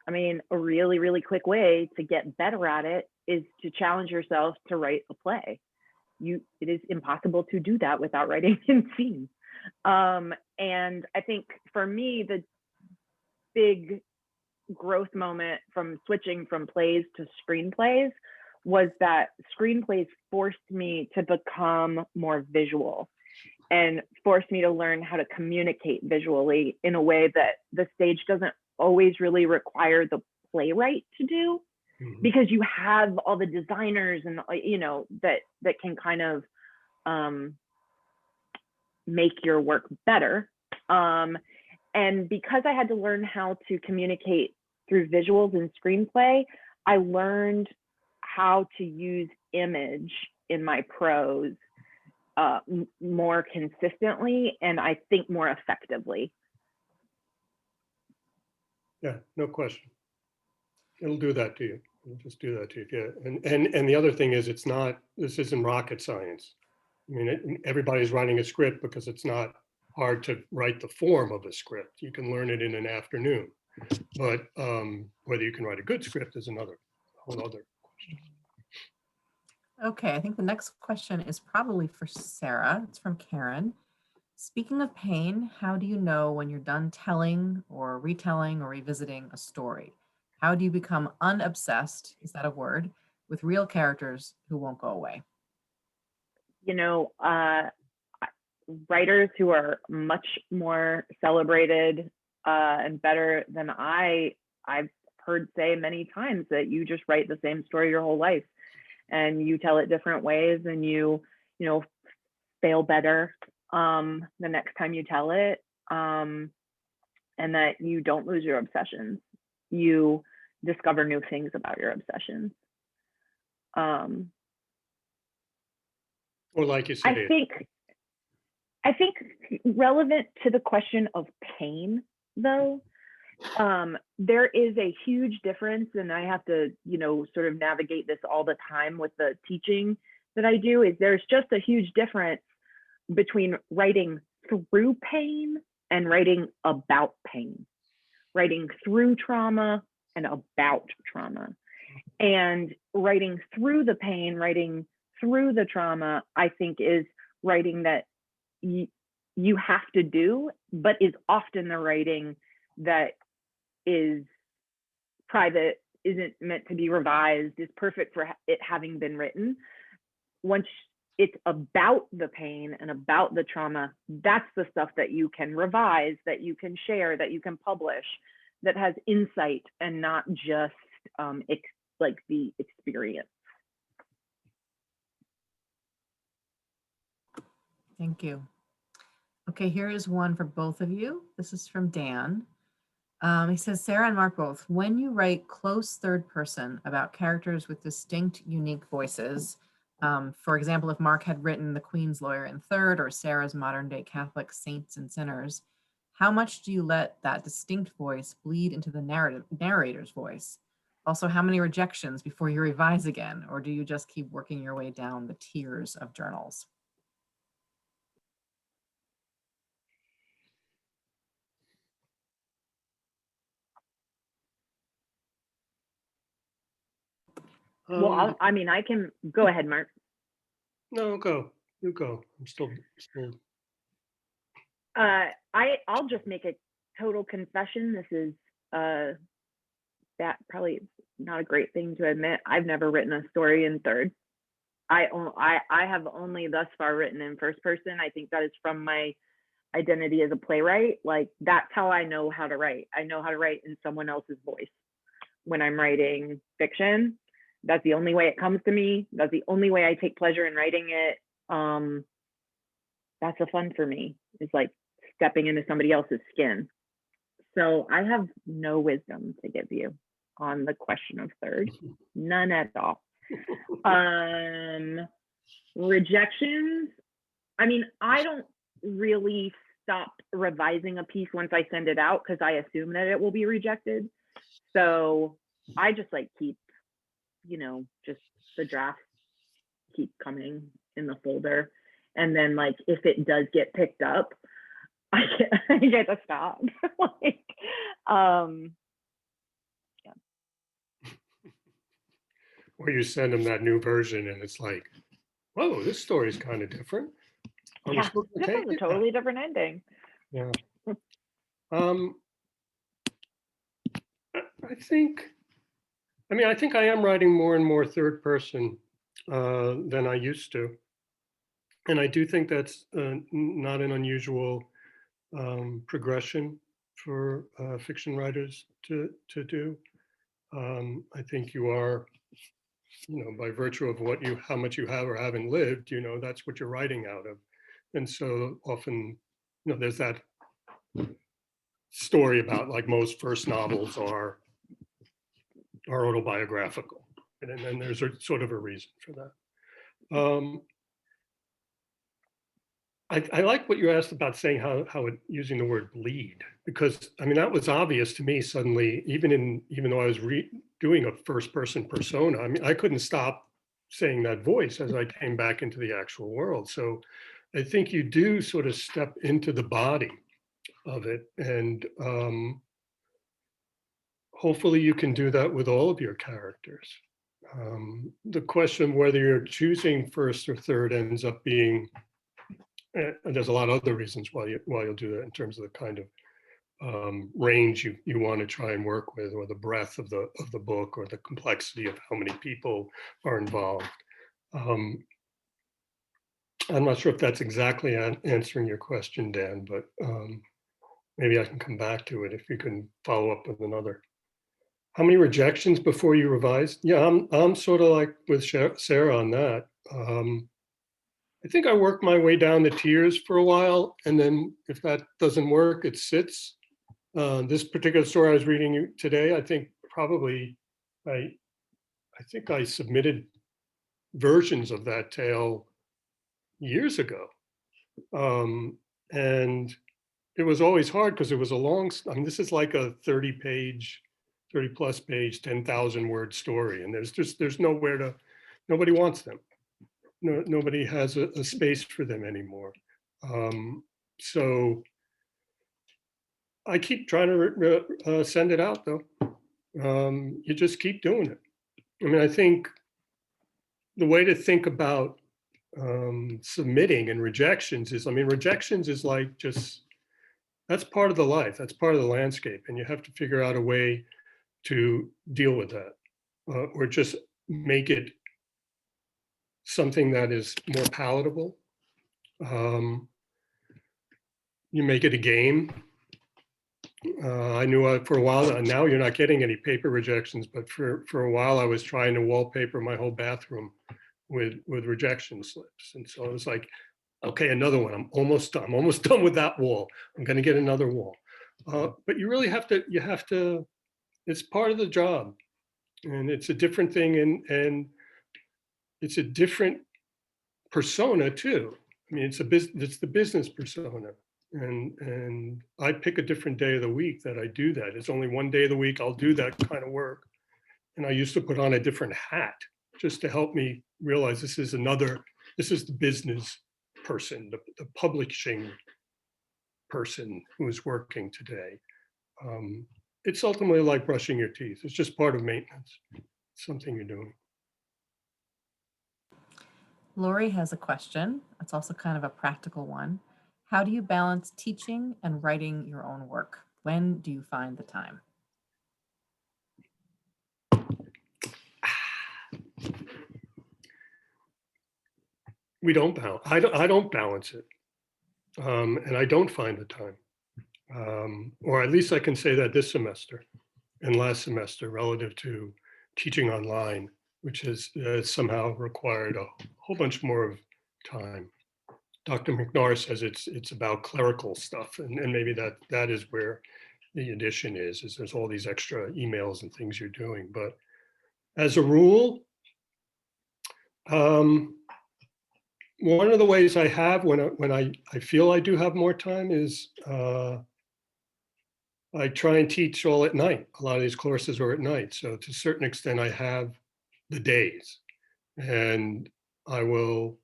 I mean, a really, really quick way to get better at it is to challenge yourself to write a play. It is impossible to do that without writing in scene. And I think for me, the big growth moment from switching from plays to screenplays was that screenplays forced me to become more visual and forced me to learn how to communicate visually in a way that the stage doesn't always really require the playwright to do, because you have all the designers and that can kind of make your work better. And because I had to learn how to communicate through visuals in screenplay, I learned how to use image in my prose more consistently, and I think more effectively.
Yeah, no question. It'll do that to you. It'll just do that to you. Yeah. And the other thing is, this isn't rocket science. I mean, everybody's writing a script because it's not hard to write the form of a script. You can learn it in an afternoon. But whether you can write a good script is another whole other question.
Okay, I think the next question is probably for Sarah. It's from Karen. Speaking of pain, how do you know when you're done telling or retelling or revisiting a story? How do you become unobsessed, is that a word, with real characters who won't go away?
Writers who are much more celebrated and better than I've heard say many times that you just write the same story your whole life and you tell it different ways, and you fail better the next time you tell it, and that you don't lose your obsessions. You discover new things about your obsessions.
Or like you said,
I think relevant to the question of pain, though, there is a huge difference, and I have to, sort of navigate this all the time with the teaching that I do, is there's just a huge difference between writing through pain and writing about pain, writing through trauma and about trauma. And writing through the pain, writing through the trauma, I think is writing that you have to do, but is often the writing that is private, isn't meant to be revised, is perfect for it having been written. Once it's about the pain and about the trauma. That's the stuff that you can revise, that you can share, that you can publish, that has insight and not just like the experience.
Thank you. Okay, here is one for both of you. This is from Dan. He says, Sarah and Mark both, when you write close third person about characters with distinct, unique voices, for example, if Mark had written the Queen's lawyer in third or Sarah's modern day Catholic saints and sinners, how much do you let that distinct voice bleed into the narrator's voice? Also, how many rejections before you revise again, or do you just keep working your way down the tiers of journals?
Well, I mean, I can go ahead, Mark.
No, go. You go. I'm still.
I'll just make a total confession. This is that probably not a great thing to admit. I've never written a story in third. I have only thus far written in first person. I think that is from my identity as a playwright. Like, that's how I know how to write. I know how to write in someone else's voice when I'm writing fiction. That's the only way it comes to me. That's the only way I take pleasure in writing it. That's the fun for me. It's like stepping into somebody else's skin. So I have no wisdom to give you on the question of third. None at all. Rejections. I mean, I don't really stop revising a piece once I send it out because I assume that it will be rejected. So I just like keep, just the drafts keep coming in the folder. And then like, if it does get picked up, I get to stop. Like, yeah.
Or you send them that new version and it's like, whoa, this story is kind of different.
Yeah, this has a totally different ending.
Yeah. I think I am writing more and more third person than I used to. And I do think that's not an unusual progression for fiction writers to do. I think you are, by virtue of how much you have or haven't lived, that's what you're writing out of. And so often, there's that story about like most first novels are autobiographical. And then there's sort of a reason for that. I like what you asked about saying how using the word bleed, because I mean, that was obvious to me suddenly, even though I was doing a first person persona. I mean, I couldn't stop saying that voice as I came back into the actual world. So I think you do sort of step into the body of it. And hopefully you can do that with all of your characters. The question of whether you're choosing first or third ends up being, and there's a lot of other reasons why you'll do that in terms of the kind of range you want to try and work with, or the breadth of the book, or the complexity of how many people are involved. I'm not sure if that's exactly answering your question, Dan, but maybe I can come back to it if you can follow up with another. How many rejections before you revised? Yeah, I'm sort of like with Sarah on that. I think I worked my way down the tiers for a while, and then if that doesn't work, it sits. This particular story I was reading today, I think probably I think I submitted versions of that tale years ago, and it was always hard because it was a long. I mean, this is like a 30 plus page, 10,000 word story, and there's nowhere to. Nobody wants them. No, nobody has a space for them anymore. So I keep trying to send it out, though. You just keep doing it. I mean, I think the way to think about submitting and rejections is, rejections is like that's part of the life. That's part of the landscape. And you have to figure out a way to deal with that, or just make it something that is more palatable. You make it a game. I knew for a while, now you're not getting any paper rejections, but for a while I was trying to wallpaper my whole bathroom with rejection slips. And so it was like, okay, another one. I'm almost done with that wall. I'm going to get another wall. But you really have to, it's part of the job, and it's a different thing, and it's a different persona too. I mean, it's the business persona. And I pick a different day of the week that I do that. It's only one day of the week I'll do that kind of work. And I used to put on a different hat just to help me realize this is the business person, the publishing person who is working today. It's ultimately like brushing your teeth. It's just part of maintenance. It's something you're doing.
Lori has a question. It's also kind of a practical one. How do you balance teaching and writing your own work? When do you find the time?
We don't balance. I don't balance it, and I don't find the time. Or at least I can say that this semester and last semester relative to teaching online, which has somehow required a whole bunch more of time. Dr. McNair says it's about clerical stuff, and maybe that is where the addition is there's all these extra emails and things you're doing. But as a rule, one of the ways I have when I feel I do have more time is I try and teach all at night. A lot of these courses are at night. So to a certain extent, I have the days, and I will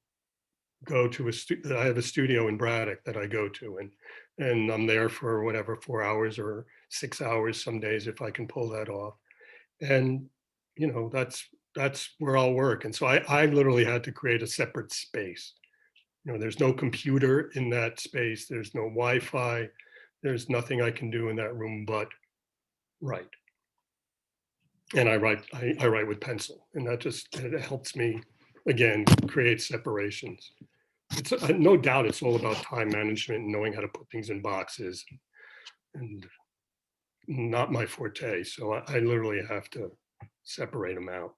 go to I have a studio in Braddock that I go to, and I'm there for whatever, 4 hours or 6 hours some days if I can pull that off. And, that's where I'll work. And so I literally had to create a separate space. There's no computer in that space. There's no Wi-Fi. There's nothing I can do in that room but write. And I write with pencil, and it helps me, again, create separations. It's no doubt it's all about time management and knowing how to put things in boxes, and not my forte. So I literally have to separate them out.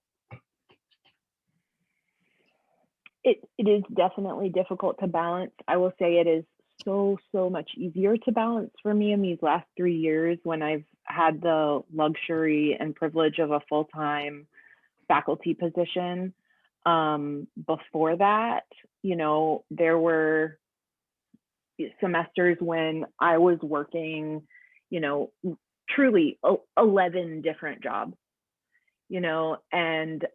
It is definitely difficult to balance. I will say it is so much easier to balance for me in these last 3 years when I've had the luxury and privilege of a full-time faculty position. Before that, there were semesters when I was working, truly 11 different jobs, and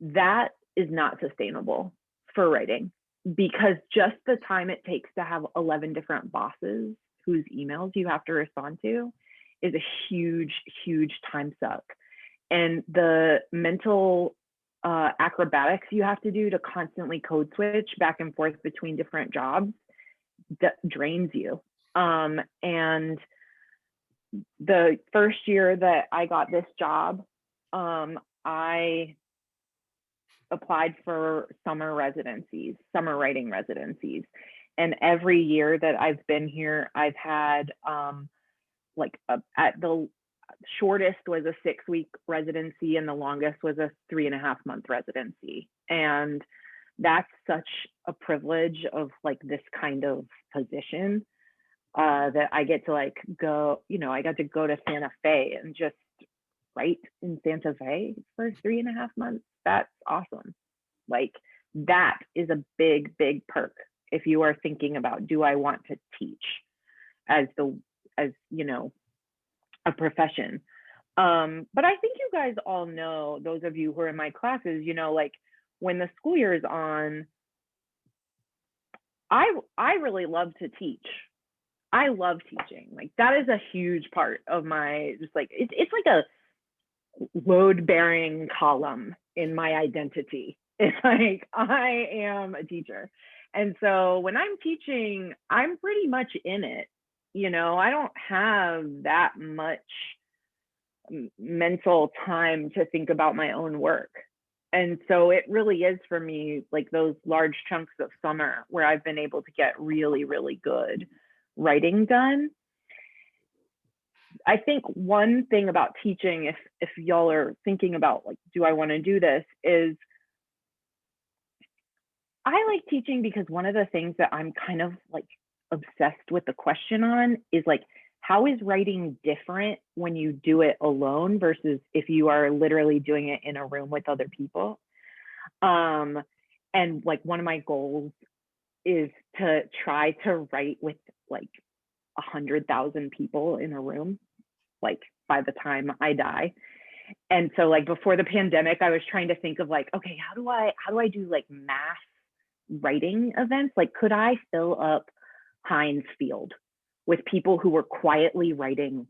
that is not sustainable for writing, because just the time it takes to have 11 different bosses whose emails you have to respond to is a huge time suck. And the mental acrobatics you have to do to constantly code switch back and forth between different jobs drains you. And the first year that I got this job, I applied for summer writing residencies. And every year that I've been here, I've had at the shortest was a 6-week residency, and the longest was a 3.5-month residency. And that's such a privilege of this kind of position that I get to go, I got to go to Santa Fe and just write in Santa Fe for 3.5 months. That's awesome. That is a big perk if you are thinking about, do I want to teach as a profession? But I think you guys all know, those of you who are in my classes, when the school year is on, I really love to teach. I love teaching. That is a huge part of my, it's like a load-bearing column in my identity. It's I am a teacher. And so when I'm teaching, I'm pretty much in it. I don't have that much mental time to think about my own work. And so it really is for me like those large chunks of summer where I've been able to get really, really good writing done. I think one thing about teaching, if y'all are thinking about like, do I want to do this, is I like teaching because one of the things that I'm kind of like obsessed with the question on is like, how is writing different when you do it alone versus if you are literally doing it in a room with other people? And like one of my goals is to try to write with like 100,000 people in a room, like by the time I die. And so like before the pandemic, I was trying to think of like, okay, how do I do like mass writing events? Like, could I fill up Heinz Field with people who were quietly writing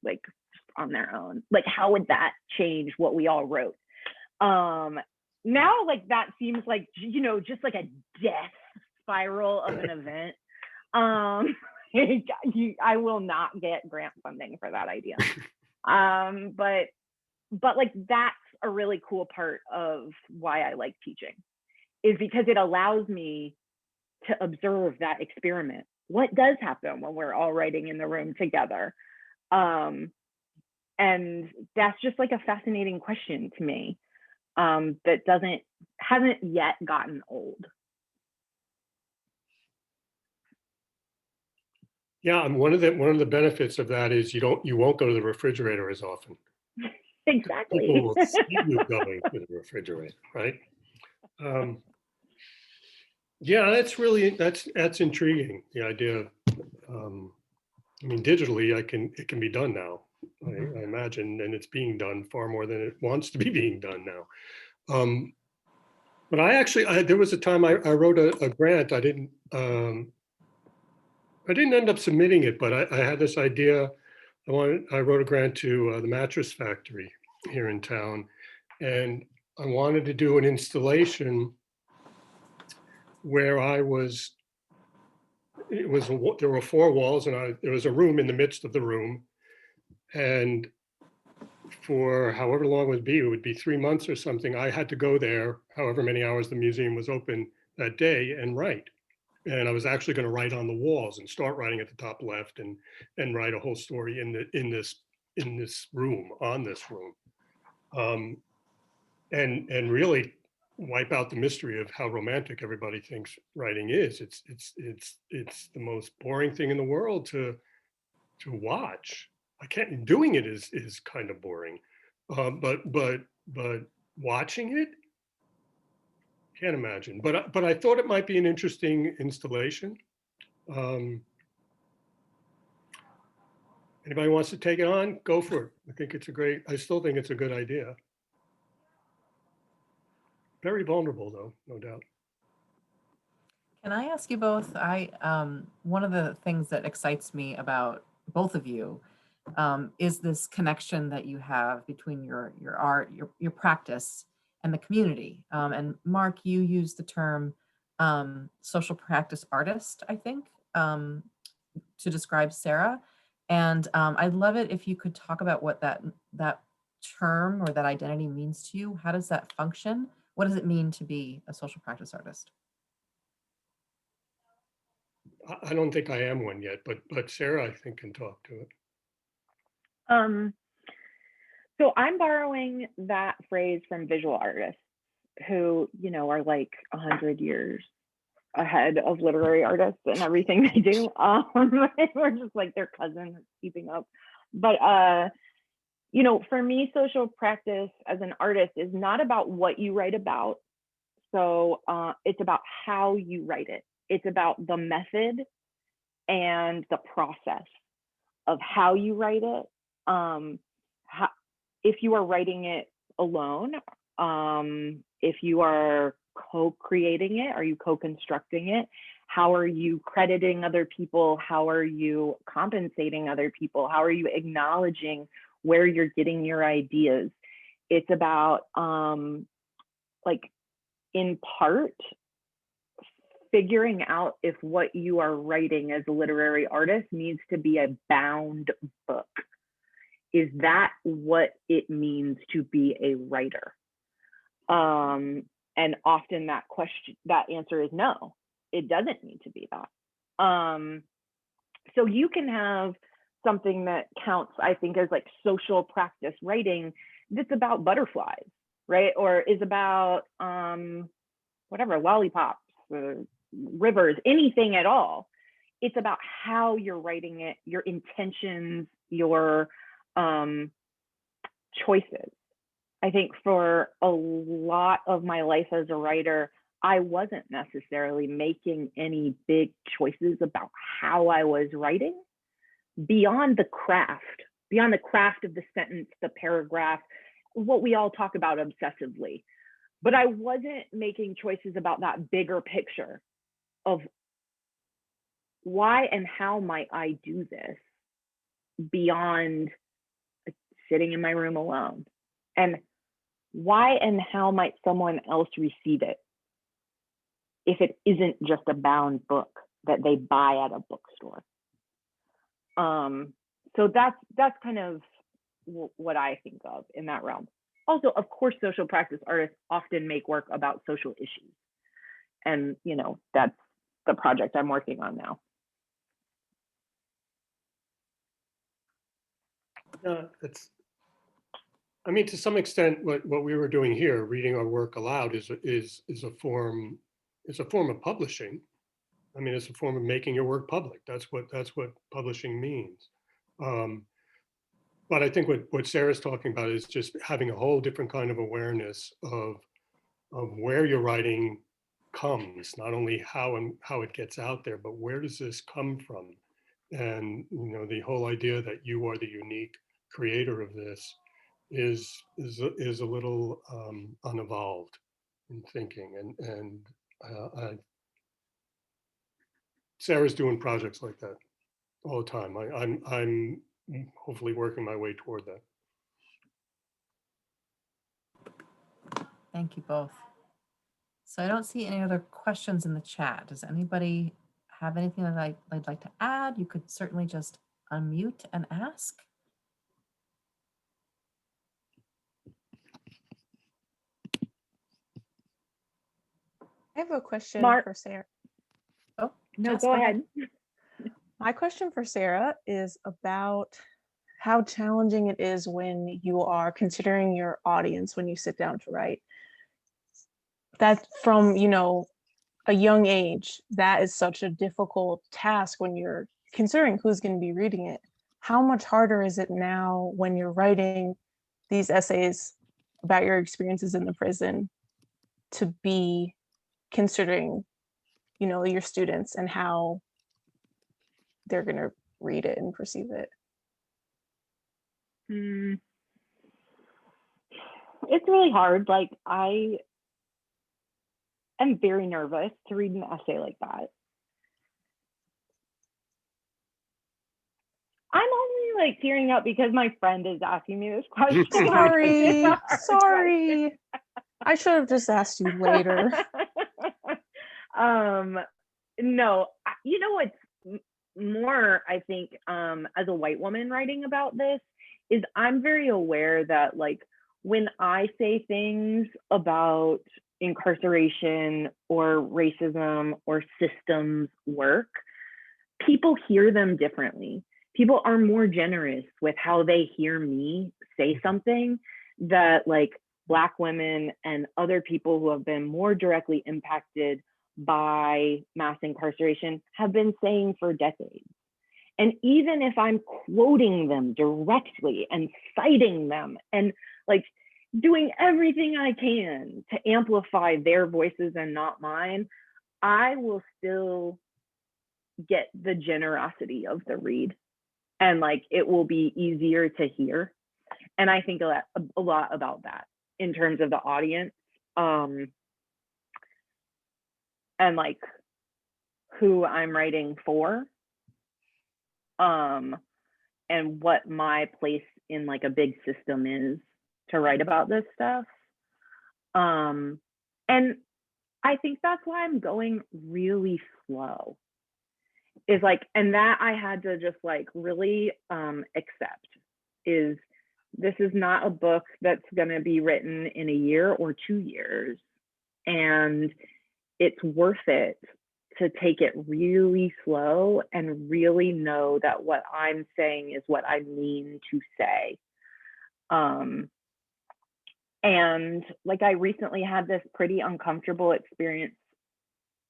like on their own? Like, how would that change what we all wrote? Now, like that seems like, you know, just like a death spiral of an event. I will not get grant funding for that idea. But like that's a really cool part of why I like teaching, is because it allows me to observe that experiment. What does happen when we're all writing in the room together? And that's just like a fascinating question to me, that hasn't yet gotten old.
Yeah, and one of the benefits of that is you won't go to the refrigerator as often.
Exactly.
People will see you going to the refrigerator, right? Yeah, that's intriguing. The idea of, I mean, digitally, it can be done now. I imagine, and it's being done far more than it wants to be being done now. But there was a time I wrote a grant. I didn't end up submitting it, but I had this idea. I wrote a grant to the mattress factory here in town, and I wanted to do an installation where there were 4 walls, and there was a room in the midst of the room, and for however long it would be 3 months or something, I had to go there, however many hours the museum was open that day, and write. And I was actually going to write on the walls and start writing at the top left and write a whole story in this room, on this room, and really wipe out the mystery of how romantic everybody thinks writing is. It's the most boring thing in the world to watch. Doing it is kind of boring, but watching it, can't imagine. But I thought it might be an interesting installation. Anybody wants to take it on? Go for it. I still think it's a good idea. Very vulnerable though, no doubt.
Can I ask you both? One of the things that excites me about both of you is this connection that you have between your art, your practice, and the community. And Marc, you used the term social practice artist, I think, to describe Sarah. And I'd love it if you could talk about what that term or that identity means to you. How does that function? What does it mean to be a social practice artist?
I don't think I am one yet, but Sarah, I think, can talk to it.
So I'm borrowing that phrase from visual artists who, you know, are like 100 years ahead of literary artists and everything they do. We're just like their cousin keeping up. But you know, for me, social practice as an artist is not about what you write about. So it's about how you write it. It's about the method and the process of how you write it. If you are writing it alone, if you are co-creating it, are you co-constructing it? How are you crediting other people? How are you compensating other people? How are you acknowledging where you're getting your ideas? It's about, like, in part, figuring out if what you are writing as a literary artist needs to be a bound book. Is that what it means to be a writer? And often that answer is no, it doesn't need to be that. So you can have something that counts, I think, as like social practice writing that's about butterflies, right? Or is about whatever, lollipops, rivers, anything at all. It's about how you're writing it, your intentions, your choices. I think for a lot of my life as a writer, I wasn't necessarily making any big choices about how I was writing beyond the craft of the sentence, the paragraph, what we all talk about obsessively. But I wasn't making choices about that bigger picture of why and how might I do this beyond sitting in my room alone, and why and how might someone else receive it if it isn't just a bound book that they buy at a bookstore. So that's kind of what I think of in that realm. Also, of course, social practice artists often make work about social issues. And, you know, that's the project I'm working on now.
I mean, to some extent, what we were doing here, reading our work aloud, is a form of publishing. I mean, it's a form of making your work public. That's what publishing means. But I think what Sarah's talking about is just having a whole different kind of awareness of where your writing comes, not only how it gets out there, but where does this come from? And, you know, the whole idea that you are the unique creator of this is a little unevolved in thinking, and Sarah's doing projects like that all the time. I'm hopefully working my way toward that.
Thank you both. So I don't see any other questions in the chat. Does anybody have anything that I'd like to add? You could certainly just unmute and ask.
I have a question
Mark.
for Sarah.
Oh,
No,
Jess,
go ahead.
My question for Sarah is about how challenging it is when you are considering your audience when you sit down to write. That from, you know, a young age, that is such a difficult task when you're considering who's going to be reading it. How much harder is it now when you're writing these essays about your experiences in the prison to be considering, you know, your students and how they're going to read it and perceive it?
It's really hard. Like, I am very nervous to read an essay like that. I'm only like tearing up because my friend is asking me this question.
Sorry. I should have just asked you later.
No, you know what's more, I think, as a white woman writing about this, is I'm very aware that, like, when I say things about incarceration or racism or systems work, people hear them differently. People are more generous with how they hear me say something that, like, Black women and other people who have been more directly impacted by mass incarceration have been saying for decades. And even if I'm quoting them directly and citing them and, like, doing everything I can to amplify their voices and not mine, I will still get the generosity of the read, and, like, it will be easier to hear. And I think a lot about that in terms of the audience, and, like, who I'm writing for, and what my place in, like, a big system is to write about this stuff. And I think that's why I'm going really slow, is, like, and that I had to just, like, really accept, is This is not a book that's going to be written in a year or 2 years. And it's worth it to take it really slow and really know that what I'm saying is what I mean to say. And like, I recently had this pretty uncomfortable experience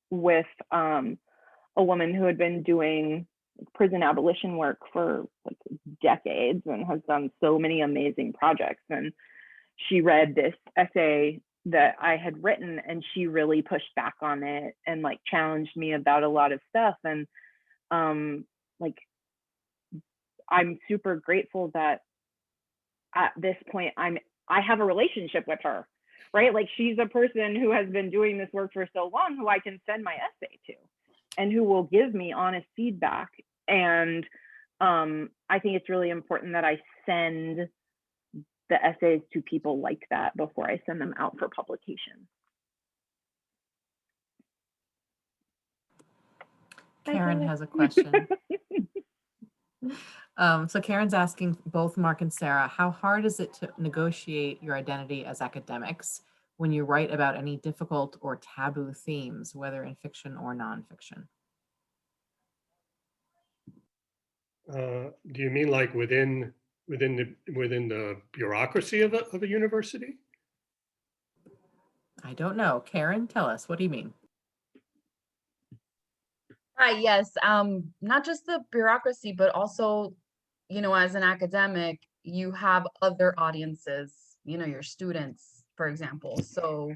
with a woman who had been doing prison abolition work for like decades and has done so many amazing projects. And she read this essay that I had written, and she really pushed back on it and like challenged me about a lot of stuff. And like, I'm super grateful that at this point I have a relationship with her, right? Like, she's a person who has been doing this work for so long, who I can send my essay to and who will give me honest feedback. And I think it's really important that I send the essays to people like that before I send them out for publication.
Karen has a question. So Karen's asking both Mark and Sarah, how hard is it to negotiate your identity as academics when you write about any difficult or taboo themes, whether in fiction or nonfiction?
Do you mean like within the bureaucracy of a university?
I don't know. Karen, tell us, what do you mean?
Hi, yes. Not just the bureaucracy, but also, you know, as an academic, you have other audiences, you know, your students, for example. So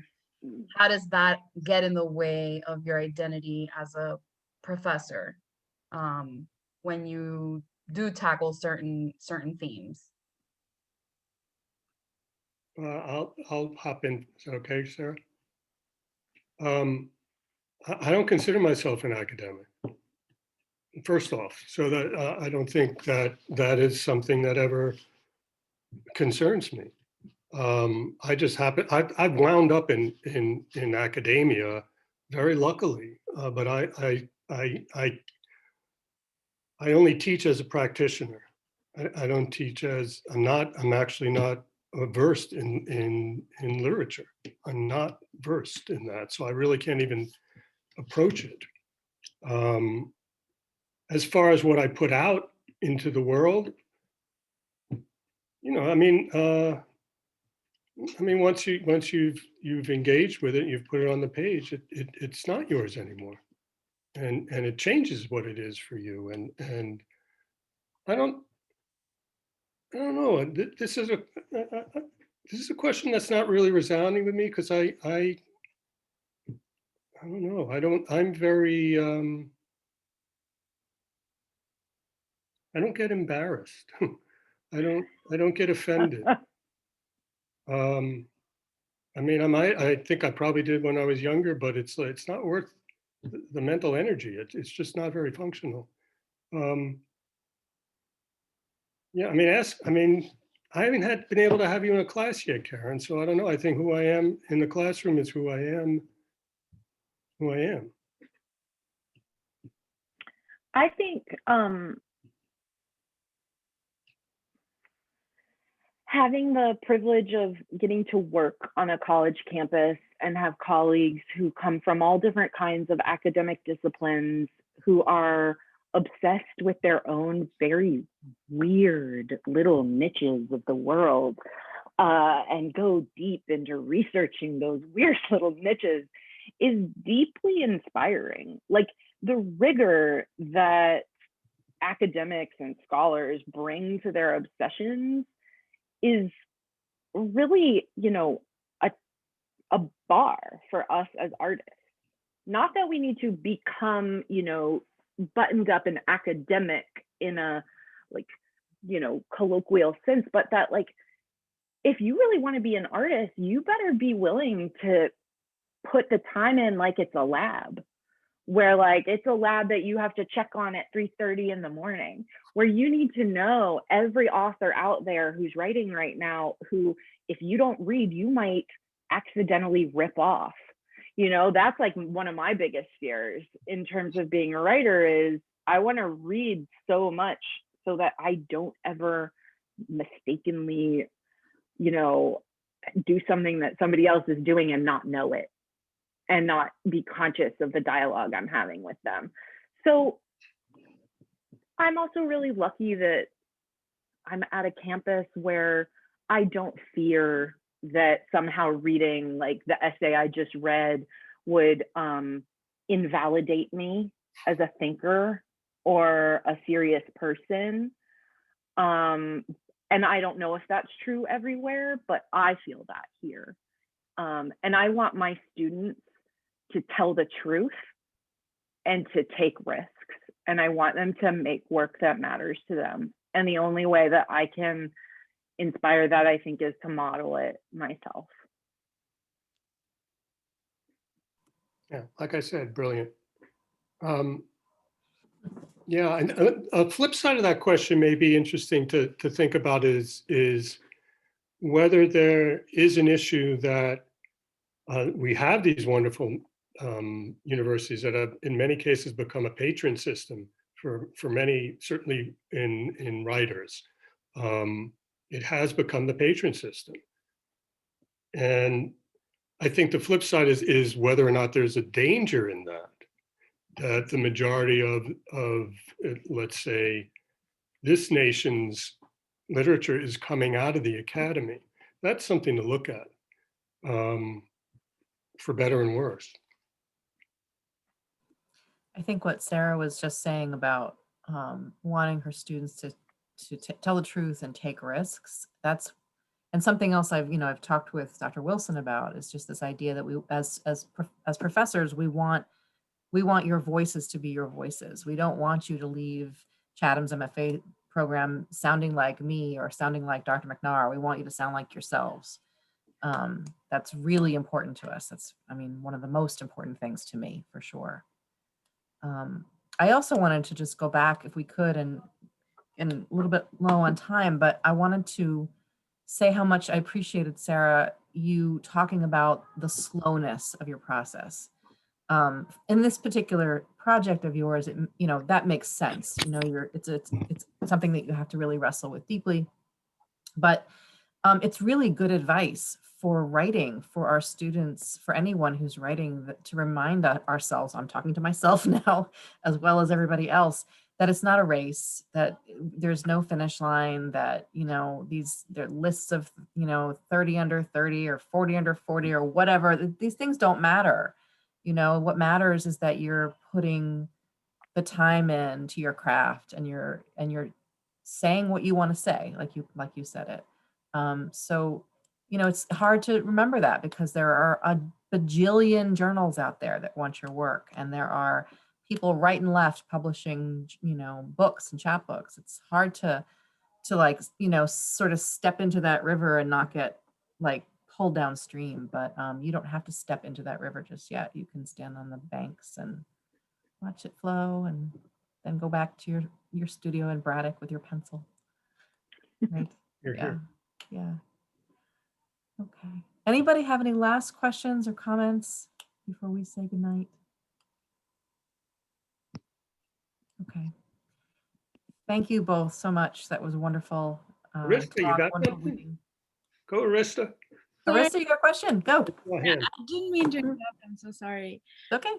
how does that get in the way of your identity as a professor when you do tackle certain themes?
I'll hop in. Is that okay, Sarah? I don't consider myself an academic, first off, so that I don't think that is something that ever concerns me. I just happen, I've wound up in academia very luckily, but I only teach as a practitioner. I don't teach as, I'm actually not versed in literature. I'm not versed in that, so I really can't even approach it. As far as what I put out into the world, you know, I mean, once you've engaged with it, you've put it on the page, it's not yours anymore, and it changes what it is for you. And I don't know. This is a question that's not really resounding with me, because I don't know. I'm very, I don't get embarrassed. I don't get offended. I mean, I think I probably did when I was younger, but it's not worth the mental energy. It's just not very functional. Yeah, I mean, I haven't been able to have you in a class yet, Karen. So I don't know. I think who I am in the classroom is who I am.
I think having the privilege of getting to work on a college campus and have colleagues who come from all different kinds of academic disciplines, who are obsessed with their own very weird little niches of the world, and go deep into researching those weird little niches, is deeply inspiring. Like, the rigor that academics and scholars bring to their obsessions is really, you know, a bar for us as artists. Not that we need to become, you know, buttoned up and academic in a, like, you know, colloquial sense, but that, like, if you really want to be an artist, you better be willing to put the time in like it's a lab, where like it's a lab that you have to check on at 3:30 in the morning, where you need to know every author out there who's writing right now, who, if you don't read, you might accidentally rip off. You know, that's like one of my biggest fears in terms of being a writer, is I want to read so much so that I don't ever mistakenly, you know, do something that somebody else is doing and not know it, and not be conscious of the dialogue I'm having with them. So I'm also really lucky that I'm at a campus where I don't fear that somehow reading like the essay I just read would invalidate me as a thinker or a serious person. And I don't know if that's true everywhere, but I feel that here. And I want my students to tell the truth and to take risks. And I want them to make work that matters to them. And the only way that I can inspire that, I think, is to model it myself.
Yeah, like I said, brilliant. Yeah, and a flip side of that question may be interesting to think about is whether there is an issue that we have these wonderful universities that have, in many cases, become a patron system for many, certainly in writers. It has become the patron system. And I think the flip side is whether or not there's a danger in that the majority of let's say, this nation's literature is coming out of the academy. That's something to look at, for better and worse.
I think what Sarah was just saying about wanting her students to tell the truth and take risks, and something else I've talked with Dr. Wilson about is just this idea that we, as professors, we want your voices to be your voices. We don't want you to leave Chatham's MFA program sounding like me or sounding like Dr. McNair. We want you to sound like yourselves. That's really important to us. That's, one of the most important things to me, for sure. I also wanted to just go back, if we could, and a little bit low on time, but I wanted to say how much I appreciated, Sarah, you talking about the slowness of your process. In this particular project of yours, that makes sense. It's something that you have to really wrestle with deeply, but it's really good advice for writing, for our students, for anyone who's writing, to remind ourselves, I'm talking to myself now, as well as everybody else, that it's not a race, that there's no finish line, that, there are lists of, 30 under 30 or 40 under 40 or whatever. These things don't matter. What matters is that you're putting the time into your craft, and you're saying what you want to say, like you said it. So, it's hard to remember that, because there are a bajillion journals out there that want your work, and there are people right and left publishing, books and chapbooks. It's hard to sort of step into that river and not get pulled downstream, but you don't have to step into that river just yet. You can stand on the banks and watch it flow, and then go back to your studio in Braddock with your pencil. Right? Yeah. Okay. Anybody have any last questions or comments before we say goodnight? Okay. Thank you both so much. That was wonderful.
Arista, you got
wonderful
something?
reading.
Go, Arista.
Arista, you got a question? Go.
Go ahead.
I didn't mean to interrupt. I'm so sorry.
Okay.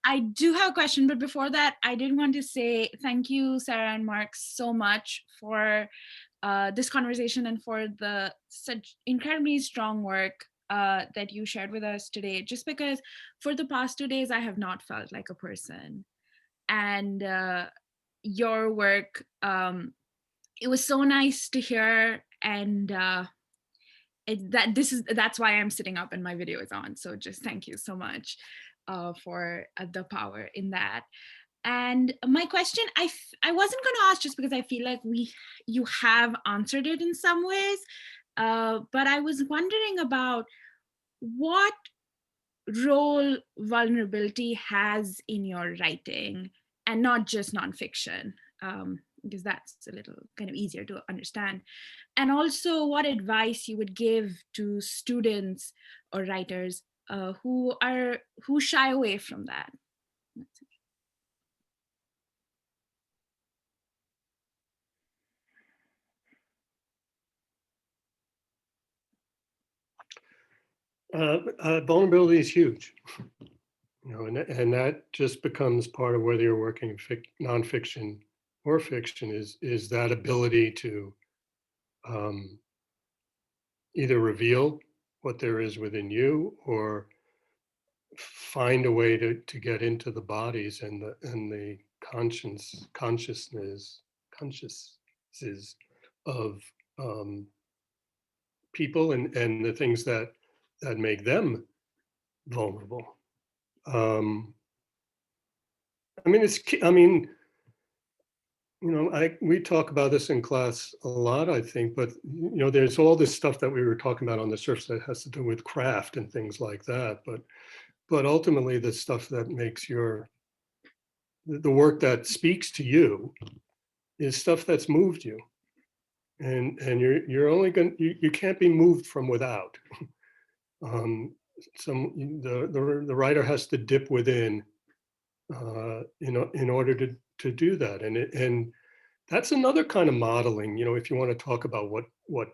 I do have a question, but before that, I did want to say thank you, Sarah and Marc, so much for this conversation and for such incredibly strong work that you shared with us today. Just because for the past 2 days, I have not felt like a person. And your work, it was so nice to hear, and that's why I'm sitting up and my video is on. So just thank you so much for the power in that. And my question, I wasn't going to ask, just because I feel like you have answered it in some ways, but I was wondering about what role vulnerability has in your writing, and not just nonfiction, because that's a little kind of easier to understand. And also what advice you would give to students or writers who shy away from that.
Vulnerability is huge, and that just becomes part of whether you're working in nonfiction or fiction is that ability to either reveal what there is within you or find a way to get into the bodies and the consciousnesses of people and the things that make them vulnerable. I mean, we talk about this in class a lot, I think, but there's all this stuff that we were talking about on the surface that has to do with craft and things like that. But ultimately, the stuff that makes the work that speaks to you is stuff that's moved you, and you're only you can't be moved from without. The writer has to dip within, in order to do that, and that's another kind of modeling. If you want to talk about what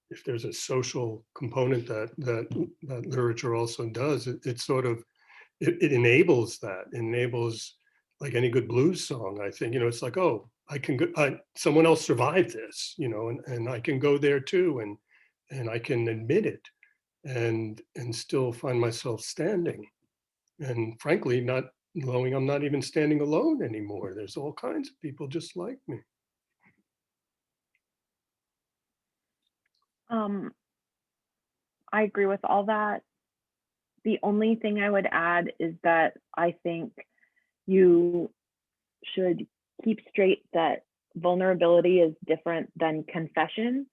if there's a social component that literature also does, it sort of it enables that. It enables, like any good blues song, I think. It's like, oh, I can go. Someone else survived this, and I can go there too, and I can admit it, and still find myself standing, and frankly, not knowing I'm not even standing alone anymore. There's all kinds of people just like me.
I agree with all that. The only thing I would add is that I think you should keep straight that vulnerability is different than confession,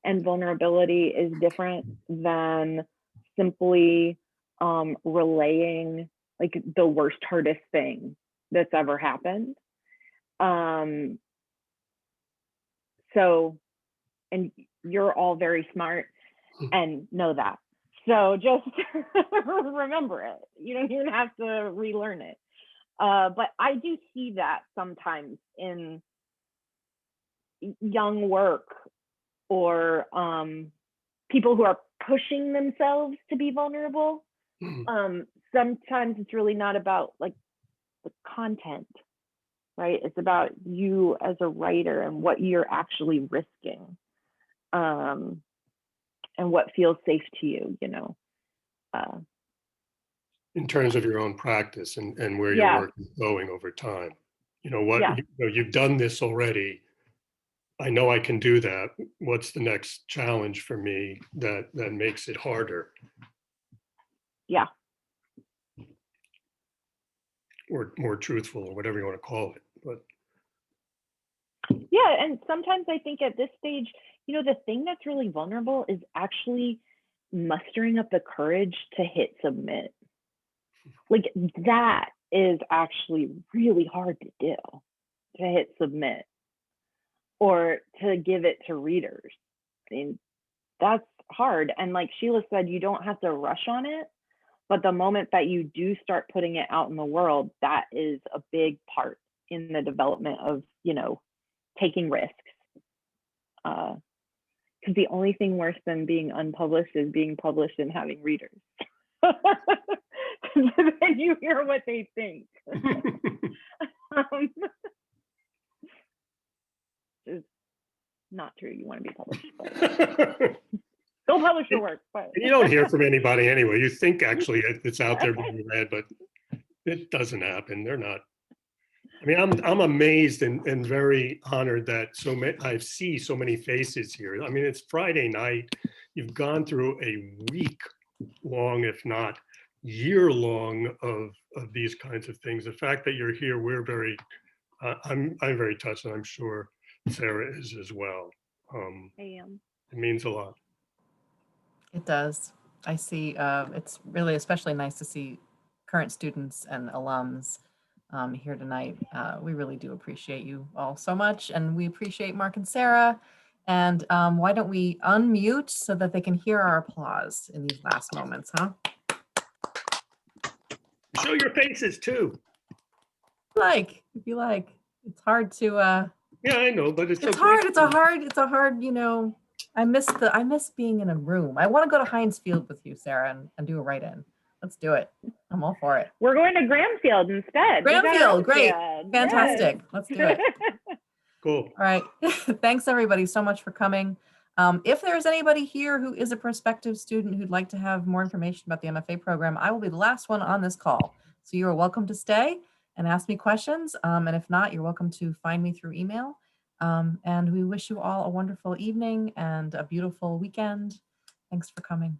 and vulnerability is different than simply relaying like the worst, hardest thing that's ever happened. So, and you're all very smart and know that. So just remember it. You don't even have to relearn it. But I do see that sometimes in young work or people who are pushing themselves to be vulnerable. Sometimes it's really not about like the content, right? It's about you as a writer and what you're actually risking, and what feels safe to you,
in terms of your own practice and where
Yeah.
your work is going over time. You've done this already. I know I can do that. What's the next challenge for me that makes it harder?
Yeah.
Or more truthful, or whatever you want to call it. But
Yeah, and sometimes I think at this stage, the thing that's really vulnerable is actually mustering up the courage to hit submit. Like that is actually really hard to do, to hit submit or to give it to readers. I mean, that's hard. And like Sheila said, you don't have to rush on it, but the moment that you do start putting it out in the world, that is a big part in the development of, taking risks. Because the only thing worse than being unpublished is being published and having readers. Then you hear what they think. It's not true. You want to be published. But don't publish your work. But
you don't hear from anybody anyway. You think actually it's out there being read, but it doesn't happen. They're not. I mean, I'm amazed and very honored that I see so many faces here. I mean, it's Friday night. You've gone through a week long, if not year long, of these kinds of things. The fact that you're here, we're very. I'm very touched, and I'm sure Sarah is as well.
I am.
It means a lot.
It does. I see. It's really especially nice to see current students and alums here tonight. We really do appreciate you all so much, and we appreciate Marc and Sarah. And why don't we unmute so that they can hear our applause in these last moments, huh?
Show your faces too.
If you like. It's hard to.
Yeah, I know, but it's
It's
okay.
hard. It's a hard. I miss being in a room. I want to go to Heinz Field with you, Sarah, and do a write-in. Let's do it. I'm all for it.
We're going to Gramfield instead. We got our
Gramfield,
own
great.
field.
Fantastic. Let's do it.
Cool.
All right. Thanks everybody so much for coming. If there's anybody here who is a prospective student who'd like to have more information about the MFA program, I will be the last one on this call. So you are welcome to stay and ask me questions. And if not, you're welcome to find me through email. And we wish you all a wonderful evening and a beautiful weekend. Thanks for coming.